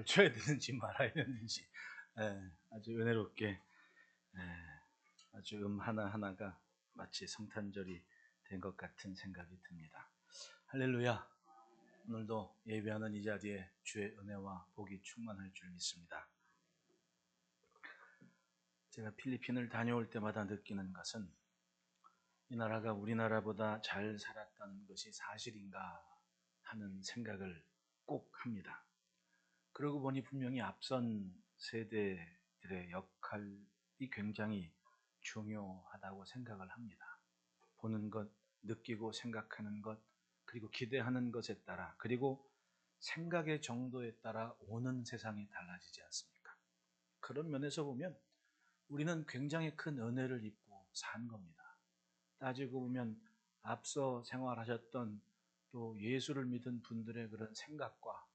박수를 쳐야 되는지 말아야 되는지 아주 은혜롭게 아주 하나하나가 마치 성탄절이 된 것 같은 생각이 듭니다. 할렐루야. 오늘도 예배하는 이 자리에 주의 은혜와 복이 충만할 줄 믿습니다. 제가 필리핀을 다녀올 때마다 느끼는 것은 이 나라가 우리나라보다 잘 살았다는 것이 사실인가 하는 생각을 꼭 합니다. 그러고 보니 분명히 앞선 세대들의 역할이 굉장히 중요하다고 생각을 합니다. 보는 것, 느끼고 생각하는 것, 그리고 기대하는 것에 따라, 그리고 생각의 정도에 따라 오는 세상이 달라지지 않습니까? 그런 면에서 보면 우리는 굉장히 큰 은혜를 입고 산 겁니다. 따지고 보면 앞서 생활하셨던 또 예수를 믿은 분들의 그런 생각과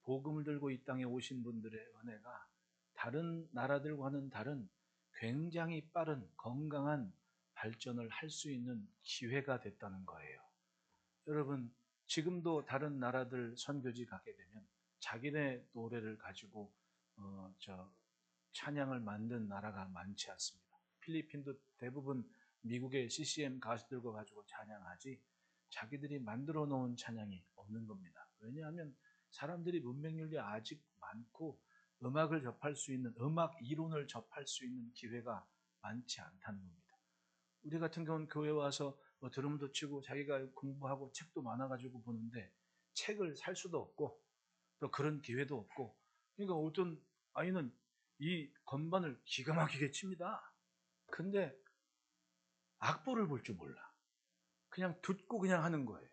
복음을 들고 이 땅에 오신 분들의 은혜가 다른 나라들과는 다른 굉장히 빠른 건강한 발전을 할 수 있는 기회가 됐다는 거예요. 여러분, 지금도 다른 나라들 선교지 가게 되면 자기네 노래를 가지고 찬양을 만든 나라가 많지 않습니다. 필리핀도 대부분 미국의 CCM 가수들과 가지고 찬양하지 자기들이 만들어 놓은 찬양이 없는 겁니다. 왜냐하면 사람들이 문맹률이 아직 많고 음악을 접할 수 있는, 음악 이론을 접할 수 있는 기회가 많지 않다는 겁니다. 우리 같은 경우는 교회 와서 드럼도 치고 자기가 공부하고 책도 많아가지고 보는데 책을 살 수도 없고 또 그런 기회도 없고, 그러니까 어떤 아이는 이 건반을 기가 막히게 칩니다. 근데 악보를 볼 줄 몰라. 그냥 듣고 그냥 하는 거예요.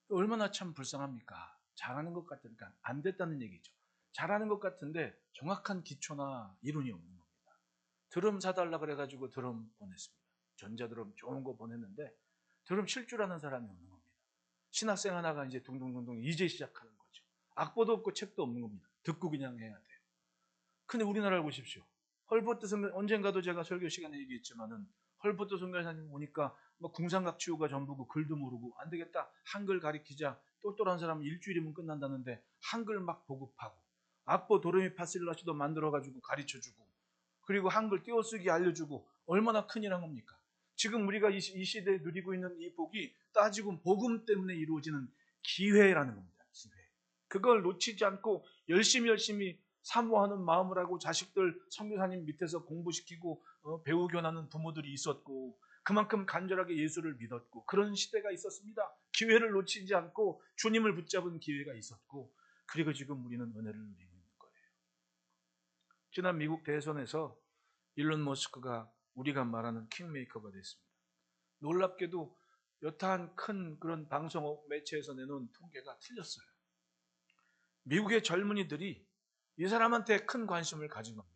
얼마나 참 불쌍합니까? 잘하는 것 같으니까 안 됐다는 얘기죠. 잘하는 것 같은데 정확한 기초나 이론이 없는 겁니다. 드럼 사달라 그래가지고 드럼 보냈습니다. 전자드럼 좋은 거 보냈는데 드럼 칠 줄 아는 사람이 없는 겁니다. 신학생 하나가 이제 둥둥둥둥 이제 시작하는 거죠. 악보도 없고 책도 없는 겁니다. 듣고 그냥 해야 돼요. 근데 우리나라를 보십시오. 헐버트 선교, 언젠가도 제가 설교 시간에 얘기했지만은 헐버트 선교사님 오니까 궁상각치우가 전부고 글도 모르고 안 되겠다. 한글 가리키자. 똘똘한 사람은 일주일이면 끝난다는데 한글 막 보급하고 악보 도레미파솔라시도 만들어가지고 가르쳐주고 그리고 한글 띄어쓰기 알려주고 얼마나 큰일한 겁니까? 지금 우리가 이 시대에 누리고 있는 이 복이 따지고 복음 때문에 이루어지는 기회라는 겁니다. 기회. 그걸 놓치지 않고 열심히 사모하는 마음을 하고 자식들 선교사님 밑에서 공부시키고 배우견하는 부모들이 있었고 그만큼 간절하게 예수를 믿었고 그런 시대가 있었습니다. 기회를 놓치지 않고 주님을 붙잡은 기회가 있었고 그리고 지금 우리는 은혜를 누리고 있는 거예요. 지난 미국 대선에서 일론 머스크가 우리가 말하는 킹메이커가 됐습니다. 놀랍게도 여타한 큰 그런 방송 매체에서 내놓은 통계가 틀렸어요. 미국의 젊은이들이 이 사람한테 큰 관심을 가진 겁니다.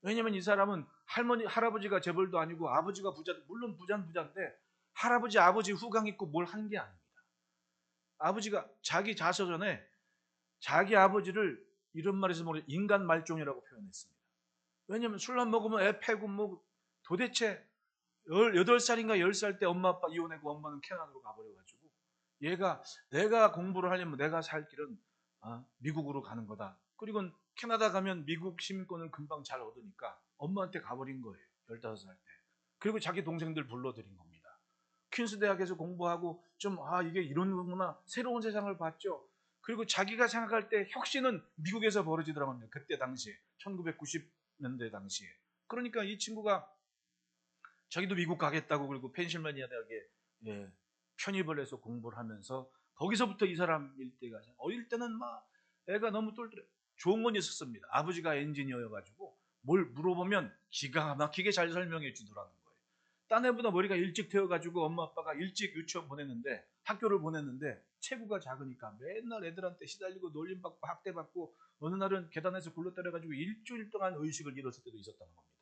왜냐하면 이 사람은 할아버지가 재벌도 아니고 아버지가 부자, 물론 부자는 부자인데 할아버지, 아버지 후광 있고 뭘 한 게 아닙니다. 아버지가 자기 자서전에 자기 아버지를 이런 말에서 인간 말종이라고 표현했습니다. 왜냐하면 술만 먹으면 애 패고 도대체 18살인가 10살 때 엄마 아빠 이혼하고 엄마는 캐나다로 가버려가지고 얘가 내가 공부를 하려면 내가 살 길은 미국으로 가는 거다. 그리고 캐나다 가면 미국 시민권을 금방 잘 얻으니까 엄마한테 가버린 거예요. 15살 때. 그리고 자기 동생들 불러들인 겁니다. 퀸스 대학에서 공부하고 이게 이런 거구나. 새로운 세상을 봤죠. 그리고 자기가 생각할 때 혁신은 미국에서 벌어지더라고요. 그때 당시에. 1990년대 당시에. 그러니까 이 친구가 자기도 미국 가겠다고 그리고 펜실베니아 대학에 편입을 해서 공부를 하면서 거기서부터 이 사람 일대가 어릴 때는 애가 너무 똘똘해. 좋은 건 있었습니다. 아버지가 엔지니어여가지고 뭘 물어보면 기가 막히게 잘 설명해 주더라는 거예요. 딴 애보다 머리가 일찍 되어가지고 엄마 아빠가 일찍 유치원 보냈는데 학교를 보냈는데 체구가 작으니까 맨날 애들한테 시달리고 놀림받고 학대받고 어느 날은 계단에서 굴러떨어가지고 일주일 동안 의식을 잃었을 때도 있었다는 겁니다.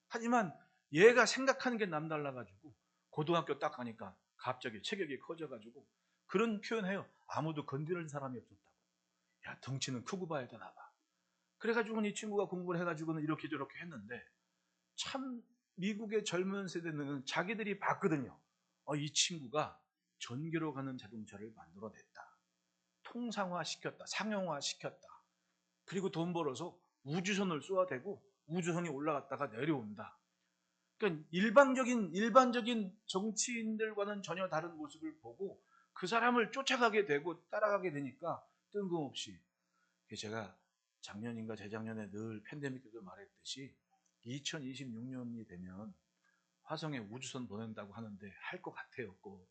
하지만 얘가 생각하는 게 남달라가지고 고등학교 딱 가니까 갑자기 체격이 커져가지고 그런 표현해요. 아무도 건드릴 사람이 없었다고. 야, 덩치는 크고 봐야 되나 봐. 그래가지고는 이 친구가 공부를 해가지고는 이렇게 저렇게 했는데 참 미국의 젊은 세대는 자기들이 봤거든요. 이 친구가 전기로 가는 자동차를 만들어냈다. 통상화 시켰다. 상용화 시켰다. 그리고 돈 벌어서 우주선을 쏘아대고 우주선이 올라갔다가 내려온다. 그러니까 일반적인 정치인들과는 전혀 다른 모습을 보고 그 사람을 쫓아가게 되고 따라가게 되니까 뜬금없이, 제가 작년인가 재작년에 늘 팬데믹 때도 말했듯이 2026년이 되면 화성에 우주선 보낸다고 하는데 할 것 같아요. 꼭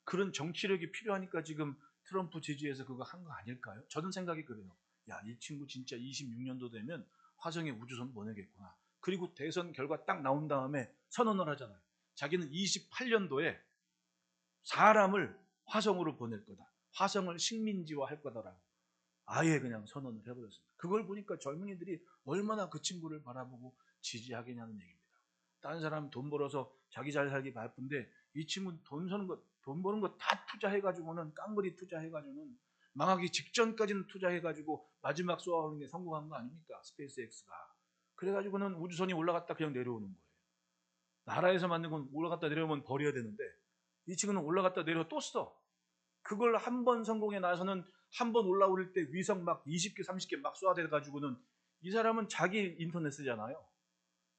그런 정치력이 필요하니까 지금 트럼프 지지해서 그거 한 거 아닐까요? 저는 생각이 그래요. 야, 이 친구 진짜 26년도 되면 화성에 우주선 보내겠구나. 그리고 대선 결과 딱 나온 다음에 선언을 하잖아요. 자기는 28년도에 사람을 화성으로 보낼 거다. 화성을 식민지화 할 거다라고 아예 그냥 선언을 해버렸습니다. 그걸 보니까 젊은이들이 얼마나 그 친구를 바라보고 지지하겠냐는 얘기입니다. 다른 사람 돈 벌어서 자기 잘 살기 바쁜데 이 친구는 돈 버는 거 다 투자해가지고는 깡그리 투자해가지고는 망하기 직전까지는 투자해가지고 마지막 쏘아오는 게 성공한 거 아닙니까? 스페이스X가. 그래가지고는 우주선이 올라갔다 그냥 내려오는 거예요. 나라에서 만든 건 올라갔다 내려오면 버려야 되는데 이 친구는 올라갔다 내려 또 써. 그걸 한 번 성공해 나서는 한 번 올라올 때 위성 막 20개, 30개 막 쏘아대가지고는 이 사람은 자기 인터넷 쓰잖아요.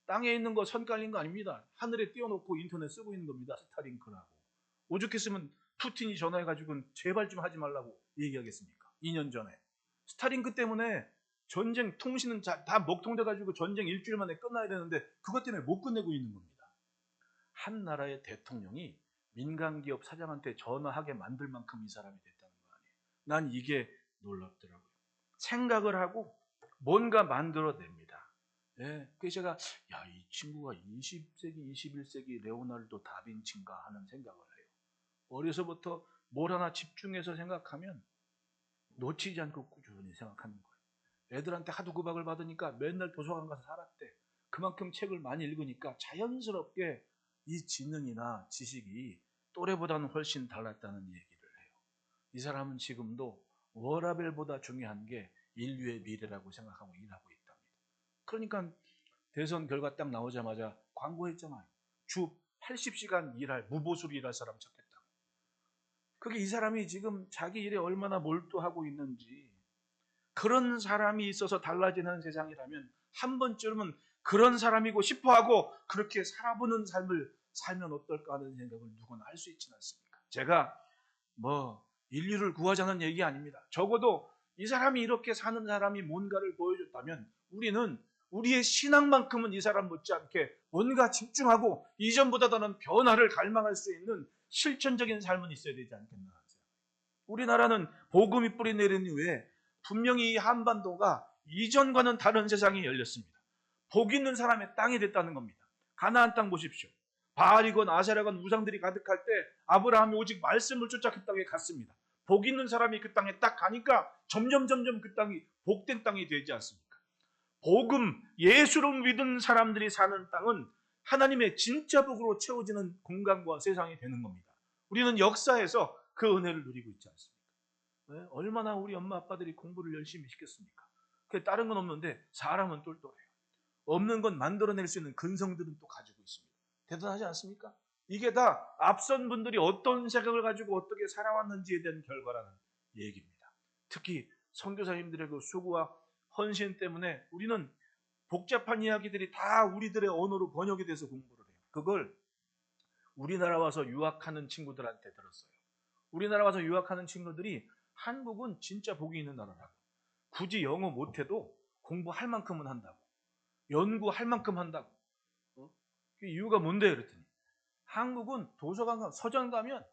땅에 있는 거 선 깔린 거 아닙니다. 하늘에 띄워놓고 인터넷 쓰고 있는 겁니다. 스타링크라고. 오죽했으면 푸틴이 전화해가지고는 제발 좀 하지 말라고 얘기하겠습니까? 2년 전에. 스타링크 때문에 전쟁 통신은 다 먹통돼가지고 전쟁 일주일 만에 끝나야 되는데 그것 때문에 못 끝내고 있는 겁니다. 한 나라의 대통령이 민간기업 사장한테 전화하게 만들 만큼 이 사람이 됐다는 거 아니에요. 난 이게 놀랍더라고요. 생각을 하고 뭔가 만들어냅니다. 예, 그래서 제가 이 친구가 20세기, 21세기 레오나르도 다빈치인가 하는 생각을 해요. 어려서부터 뭘 하나 집중해서 생각하면 놓치지 않고 꾸준히 생각하는 거예요. 애들한테 하도 구박을 받으니까 맨날 도서관 가서 살았대. 그만큼 책을 많이 읽으니까 자연스럽게 이 지능이나 지식이 또래보다는 훨씬 달랐다는 얘기를 해요. 이 사람은 지금도 워라벨보다 중요한 게 인류의 미래라고 생각하고 일하고 있답니다. 그러니까 대선 결과 딱 나오자마자 광고했잖아요. 주 80시간 무보수로 일할 사람 찾겠다고. 그게 이 사람이 지금 자기 일에 얼마나 몰두하고 있는지, 그런 사람이 있어서 달라지는 세상이라면 한 번쯤은 그런 사람이고 싶어하고 그렇게 살아보는 삶을 살면 어떨까 하는 생각을 누구나 할 수 있지는 않습니까? 제가 인류를 구하자는 얘기 아닙니다. 적어도 이 사람이 이렇게 사는 사람이 뭔가를 보여줬다면 우리는 우리의 신앙만큼은 이 사람 못지않게 뭔가 집중하고 이전보다 더는 변화를 갈망할 수 있는 실천적인 삶은 있어야 되지 않겠나 하세요. 우리나라는 복음이 뿌리 내린 이후에 분명히 이 한반도가 이전과는 다른 세상이 열렸습니다. 복 있는 사람의 땅이 됐다는 겁니다. 가나안 땅 보십시오. 바알이건 아세라건 우상들이 가득할 때 아브라함이 오직 말씀을 쫓아 그 땅에 갔습니다. 복 있는 사람이 그 땅에 딱 가니까 점점 그 땅이 복된 땅이 되지 않습니까? 복음, 예수를 믿은 사람들이 사는 땅은 하나님의 진짜 복으로 채워지는 공간과 세상이 되는 겁니다. 우리는 역사에서 그 은혜를 누리고 있지 않습니까? 네? 얼마나 우리 엄마 아빠들이 공부를 열심히 시켰습니까? 다른 건 없는데 사람은 똘똘해요. 없는 건 만들어낼 수 있는 근성들은 또 가지고 있습니다. 대단하지 않습니까? 이게 다 앞선 분들이 어떤 생각을 가지고 어떻게 살아왔는지에 대한 결과라는 얘기입니다. 특히 선교사님들의 그 수고와 헌신 때문에 우리는 복잡한 이야기들이 다 우리들의 언어로 번역이 돼서 공부를 해요. 그걸 우리나라 와서 유학하는 친구들한테 들었어요. 우리나라 와서 유학하는 친구들이 한국은 진짜 복이 있는 나라라고. 굳이 영어 못해도 공부할 만큼은 한다고. 연구할 만큼 한다고. 그 이유가 뭔데? 그랬더니 한국은 도서관, 서점 가면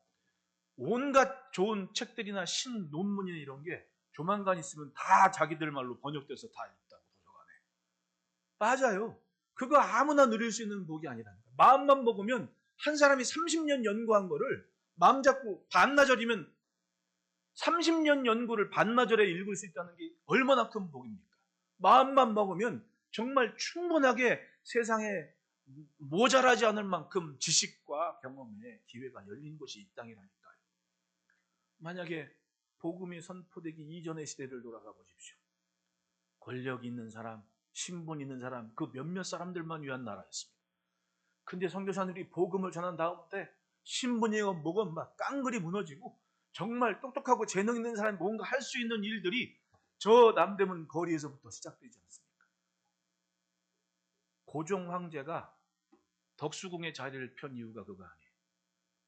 온갖 좋은 책들이나 신논문이나 이런 게 조만간 있으면 다 자기들 말로 번역돼서 다 있다고, 도서관에. 맞아요. 그거 아무나 누릴 수 있는 복이 아니라니까. 마음만 먹으면 한 사람이 30년 연구한 거를 마음 잡고 반나절이면 30년 연구를 반나절에 읽을 수 있다는 게 얼마나 큰 복입니까? 마음만 먹으면 정말 충분하게 세상에 모자라지 않을 만큼 지식과 경험의 기회가 열린 곳이 이 땅이라니까요. 만약에 복음이 선포되기 이전의 시대를 돌아가 보십시오. 권력 있는 사람, 신분 있는 사람, 그 몇몇 사람들만 위한 나라였습니다. 근데 선교사들이 복음을 전한 다음 때 신분이고 뭐건 막 깡그리 무너지고 정말 똑똑하고 재능 있는 사람이 뭔가 할 수 있는 일들이 저 남대문 거리에서부터 시작되지 않습니까? 고종 황제가 덕수궁의 자리를 편 이유가 그거 아니에요.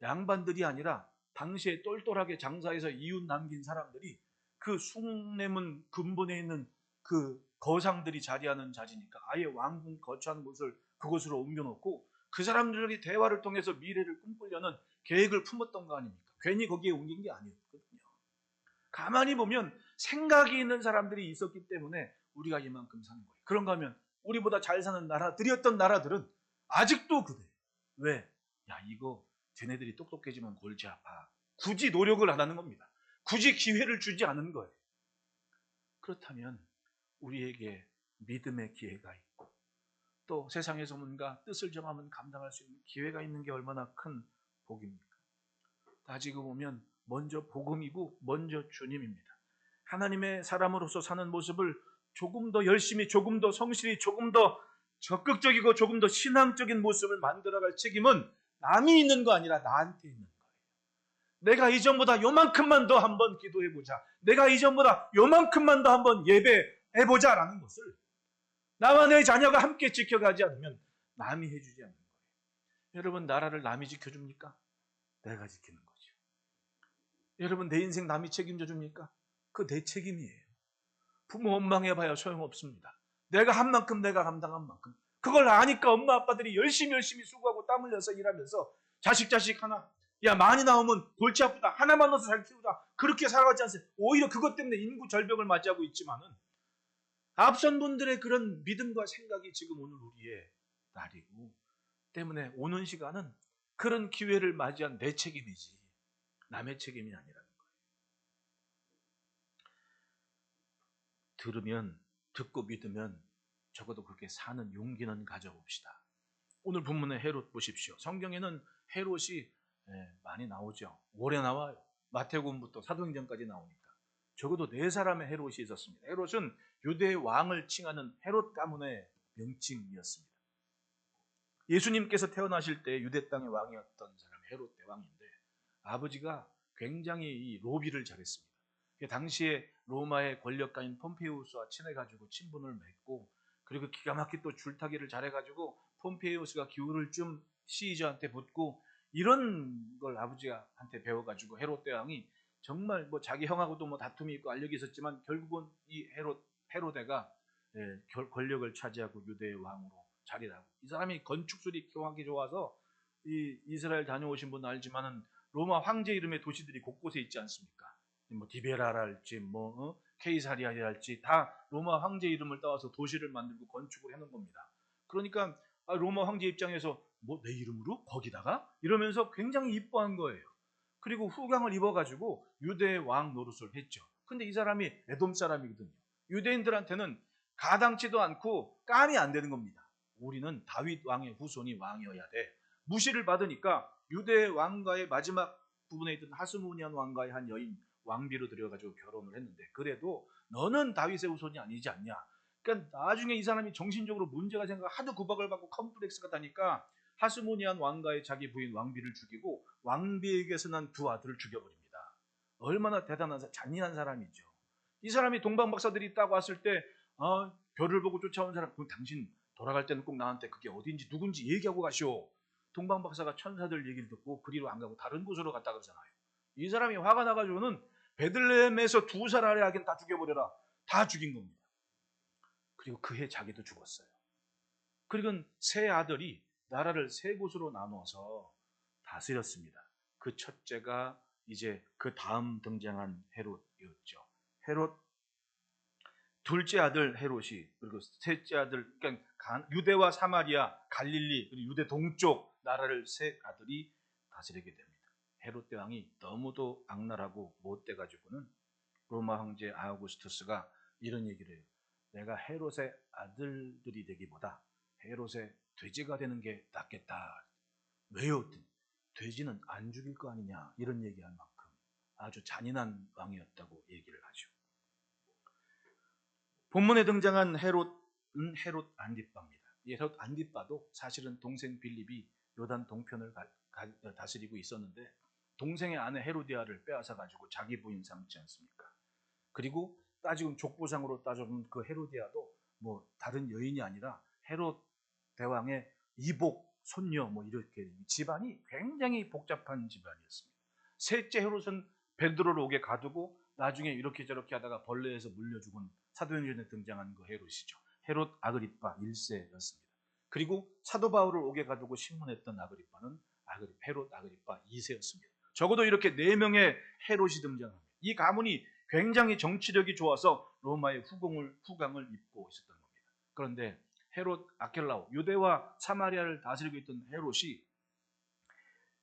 양반들이 아니라 당시에 똘똘하게 장사해서 이웃 남긴 사람들이 그 숭례문 근본에 있는 그 거상들이 자리하는 자리니까 아예 왕궁 거처하는 곳을 그곳으로 옮겨놓고 그 사람들이 대화를 통해서 미래를 꿈꾸려는 계획을 품었던 거 아닙니까? 괜히 거기에 옮긴 게 아니었거든요. 가만히 보면 생각이 있는 사람들이 있었기 때문에 우리가 이만큼 사는 거예요. 그런가 하면 우리보다 잘 사는 나라들이었던 나라들은 아직도 그래. 왜? 야, 이거 쟤네들이 똑똑해지면 골치 아파. 굳이 노력을 안 하는 겁니다. 굳이 기회를 주지 않은 거예요. 그렇다면 우리에게 믿음의 기회가 있고 또 세상에서 뭔가 뜻을 정하면 감당할 수 있는 기회가 있는 게 얼마나 큰 복입니까? 따지고 보면 먼저 복음이고 먼저 주님입니다. 하나님의 사람으로서 사는 모습을 조금 더 열심히, 조금 더 성실히, 조금 더 적극적이고 조금 더 신앙적인 모습을 만들어갈 책임은 남이 있는 거 아니라 나한테 있는 거예요. 내가 이전보다 요만큼만 더 한번 기도해보자. 내가 이전보다 요만큼만 더 한번 예배해보자 라는 것을 나와 내 자녀가 함께 지켜가지 않으면 남이 해주지 않는 거예요. 여러분, 나라를 남이 지켜줍니까? 내가 지키는 거죠. 여러분, 내 인생 남이 책임져 줍니까? 그거 내 책임이에요. 부모 원망해봐야 소용없습니다. 내가 한 만큼 내가 감당한 만큼. 그걸 아니까 엄마 아빠들이 열심히 수고하고 땀 흘려서 일하면서 자식 하나, 야 많이 나오면 골치 아프다. 하나만 넣어서 잘 키우자. 그렇게 살아가지 않습니다. 오히려 그것 때문에 인구 절벽을 맞이하고 있지만은 앞선 분들의 그런 믿음과 생각이 지금 오늘 우리의 날이고 때문에 오는 시간은 그런 기회를 맞이한 내 책임이지 남의 책임이 아니라는 거예요. 들으면 듣고 믿으면 적어도 그렇게 사는 용기는 가져봅시다. 오늘 본문의 헤롯 보십시오. 성경에는 헤롯이 많이 나오죠. 오래 나와요. 마태복음부터 사도행전까지 나오니까. 적어도 4사람의 헤롯이 있었습니다. 헤롯은 유대의 왕을 칭하는 헤롯 가문의 명칭이었습니다. 예수님께서 태어나실 때 유대 땅의 왕이었던 사람 헤롯 대왕인데 아버지가 굉장히 이 로비를 잘했습니다. 당시에 로마의 권력가인 폼페이우스와 친해가지고 친분을 맺고 그리고 기가 막히게 또 줄타기를 잘해가지고 폼페이우스가 기울을 좀 시저한테 붙고 이런 걸 아버지한테 배워가지고 헤롯 대왕이 정말 뭐 자기 형하고도 뭐 다툼이 있고 알력이 있었지만 결국은 이 헤롯가 권력을 차지하고 유대의 왕으로 자리를 하고 이 사람이 건축술이 묘하게 좋아서 이 이스라엘 다녀오신 분은 알지만은 로마 황제 이름의 도시들이 곳곳에 있지 않습니까? 뭐 디베라랄지 케이사리아랄지 다 로마 황제 이름을 따와서 도시를 만들고 건축을 해놓은 겁니다. 그러니까 로마 황제 입장에서 뭐 내 이름으로 거기다가 이러면서 굉장히 이뻐한 거예요. 그리고 후광을 입어가지고 유대의 왕 노릇을 했죠. 근데 이 사람이 에돔 사람이거든요. 유대인들한테는 가당치도 않고 깜이 안 되는 겁니다. 우리는 다윗 왕의 후손이 왕이어야 돼. 무시를 받으니까 유대 왕과의 마지막 부분에 있던 하스모니안 왕과의 한 여인 왕비로 들여가지고 결혼을 했는데 그래도 너는 다윗의 후손이 아니지 않냐. 그러니까 나중에 이 사람이 정신적으로 문제가 생겨 하도 구박을 받고 컴플렉스가 다니까 하스모니안 왕과의 자기 부인 왕비를 죽이고 왕비에게서 난 2 아들을 죽여버립니다. 얼마나 대단한 잔인한 사람이죠. 이 사람이 동방박사들이 딱 왔을 때 별을 보고 쫓아온 사람, 그럼 당신 돌아갈 때는 꼭 나한테 그게 어딘지 누군지 얘기하고 가시오. 동방박사가 천사들 얘기를 듣고 그리로 안 가고 다른 곳으로 갔다 그러잖아요. 이 사람이 화가 나가지고는 베들레헴에서 2살 아래 아기는 다 죽여버려라. 다 죽인 겁니다. 그리고 그 해 자기도 죽었어요. 그리고 3 아들이 나라를 3곳으로 나눠서 다스렸습니다. 그 첫째가 이제 그 다음 등장한 헤롯이었죠. 헤롯, 둘째 아들 헤롯이, 그리고 셋째 아들, 그러니까 유대와 사마리아, 갈릴리, 그리고 유대 동쪽 나라를 3 아들이 다스리게 됩니다. 헤롯 대왕이 너무도 악랄하고 못돼가지고는 로마 황제 아우구스투스가 이런 얘기를 해요. 내가 헤롯의 아들들이 되기보다 헤롯의 돼지가 되는 게 낫겠다. 왜요? 돼지는 안 죽일 거 아니냐. 이런 얘기할 만큼 아주 잔인한 왕이었다고 얘기를 하죠. 본문에 등장한 헤롯은 헤롯 안디바입니다. 이 헤롯 안디바도 사실은 동생 빌립이 요단 동편을 다스리고 있었는데 동생의 아내 헤로디아를 빼앗아가지고 자기 부인 삼지 않습니까? 그리고 따지면 족보상으로 따져보면 그 헤로디아도 뭐 다른 여인이 아니라 헤롯 대왕의 이복 손녀 뭐 이렇게 집안이 굉장히 복잡한 집안이었습니다. 셋째 헤롯은 베드로를 옥에 가두고 나중에 이렇게 저렇게 하다가 벌레에서 물려 죽은 사도행전에 등장한 그 헤롯이죠. 헤롯 아그리파 1세였습니다. 그리고 사도 바울을 옥에 가두고 신문했던 아그리파는 헤롯 아그리파 2세였습니다. 적어도 이렇게 4명의 헤롯이 등장합니다. 이 가문이 굉장히 정치력이 좋아서 로마의 후광을 입고 있었던 겁니다. 그런데 헤롯 아켈라오, 유대와 사마리아를 다스리고 있던 헤롯이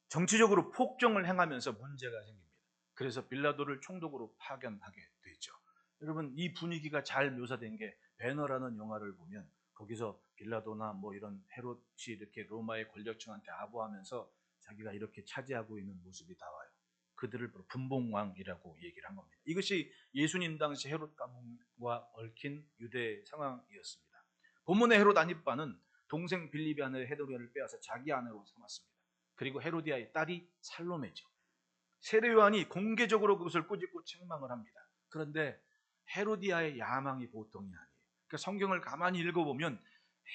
정치적으로 폭정을 행하면서 문제가 생깁니다. 그래서 빌라도를 총독으로 파견하게 되죠. 여러분, 이 분위기가 잘 묘사된 게 배너라는 영화를 보면 거기서 빌라도나 뭐 이런 헤롯이 이렇게 로마의 권력층한테 아부하면서 자기가 이렇게 차지하고 있는 모습이 나와요. 그들을 분봉왕이라고 얘기를 한 겁니다. 이것이 예수님 당시 헤롯 가문과 얽힌 유대 상황이었습니다. 본문의 헤롯 안티파는 동생 빌립의 아내 헤로디아를 빼앗아 자기 아내로 삼았습니다. 그리고 헤로디아의 딸이 살로메죠. 세례 요한이 공개적으로 그것을 꾸짖고 책망을 합니다. 그런데 헤로디아의 야망이 보통이 아니에요. 그러니까 성경을 가만히 읽어보면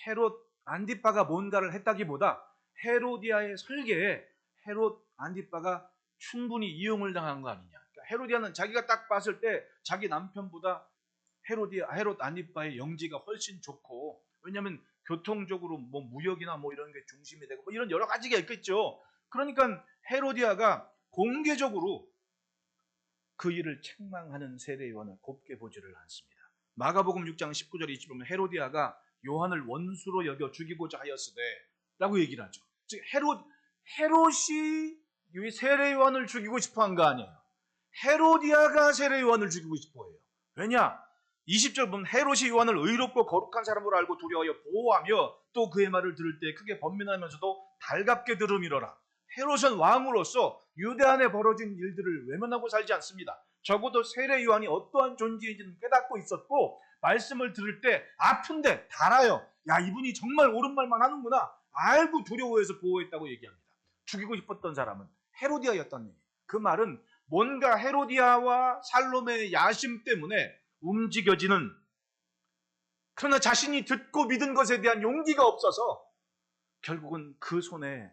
헤롯 안티파가 뭔가를 했다기보다 헤로디아의 설계에 헤롯 안티파가 충분히 이용을 당한 거 아니냐. 그러니까 헤로디아는 자기가 딱 봤을 때 자기 남편보다 헤롯 안티파의 영지가 훨씬 좋고, 왜냐하면 교통적으로 뭐 무역이나 뭐 이런 게 중심이 되고 뭐 이런 여러 가지가 있겠죠. 그러니까 헤로디아가 공개적으로 그 일을 책망하는 세례 요한을 곱게 보지를 않습니다. 마가복음 6장 19절 20절 헤로디아가 요한을 원수로 여겨 죽이고자 하였으되 라고 얘기를 하죠. 즉 헤롯이 세례 요한을 죽이고 싶어 한 거 아니에요. 헤로디아가 세례 요한을 죽이고 싶어 해요. 왜냐? 20절 보면 헤롯이 요한을 의롭고 거룩한 사람으로 알고 두려워하여 보호하며 또 그의 말을 들을 때 크게 번민하면서도 달갑게 들음이러라. 헤롯은 왕으로서 유대 안에 벌어진 일들을 외면하고 살지 않습니다. 적어도 세례 요한이 어떠한 존재인지는 깨닫고 있었고, 말씀을 들을 때 아픈데 달아요. 야, 이분이 정말 옳은 말만 하는구나 알고 두려워해서 보호했다고 얘기합니다. 죽이고 싶었던 사람은 헤로디아였다는 얘기예요. 그 말은 뭔가 헤로디아와 살로메의 야심 때문에 움직여지는, 그러나 자신이 듣고 믿은 것에 대한 용기가 없어서 결국은 그 손에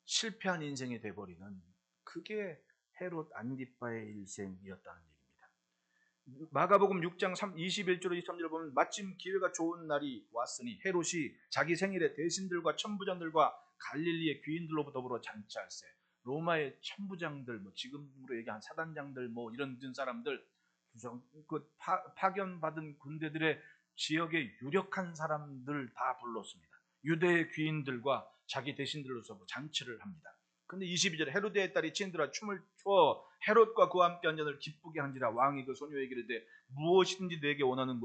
실패한 인생이 돼버리는, 그게 헤롯 안티파의 일생이었다는 얘기입니다. 마가복음 6장 21절 23절 보면 마침 기회가 좋은 날이 왔으니 헤롯이 자기 생일에 대신들과 천부장들과 갈릴리의 귀인들로 더불어 잔치할세. 로마의 천부장들, 뭐 지금으로 얘기한 사단장들, 뭐 이런 사람들, 그 파견받은 군대들의 지역의 유력한 사람들 다 불렀습니다. 유대의 귀인들과 자기 대신들로서 잔치를 합니다. 근데 22절에 헤로디아의 딸이 친들아 춤을 춰 헤롯과 그와 함께 앉아들 기쁘게 한지라. 왕이 그 소녀에게 이르되 무엇이든지 내가 원하는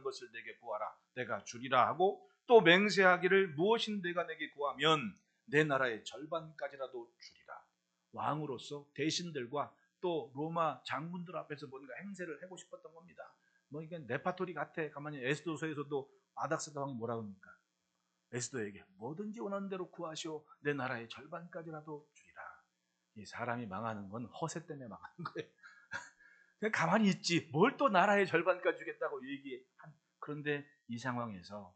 것을 내게 구하라 내가 주리라 하고, 또 맹세하기를 무엇인지 내가 내게 구하면 내 나라의 절반까지라도 주리라. 왕으로서 대신들과 또 로마 장군들 앞에서 뭔가 행세를 하고 싶었던 겁니다. 뭐 이게 네파토리 같아. 가만히 에스도서에서도 아닥스다 왕이 뭐라 합니까? 에스더에게 뭐든지 원하는 대로 구하시오 내 나라의 절반까지라도 주리라. 이 사람이 망하는 건 허세 때문에 망하는 거예요. 그냥 가만히 있지 뭘 또 나라의 절반까지 주겠다고 얘기한. 그런데 이 상황에서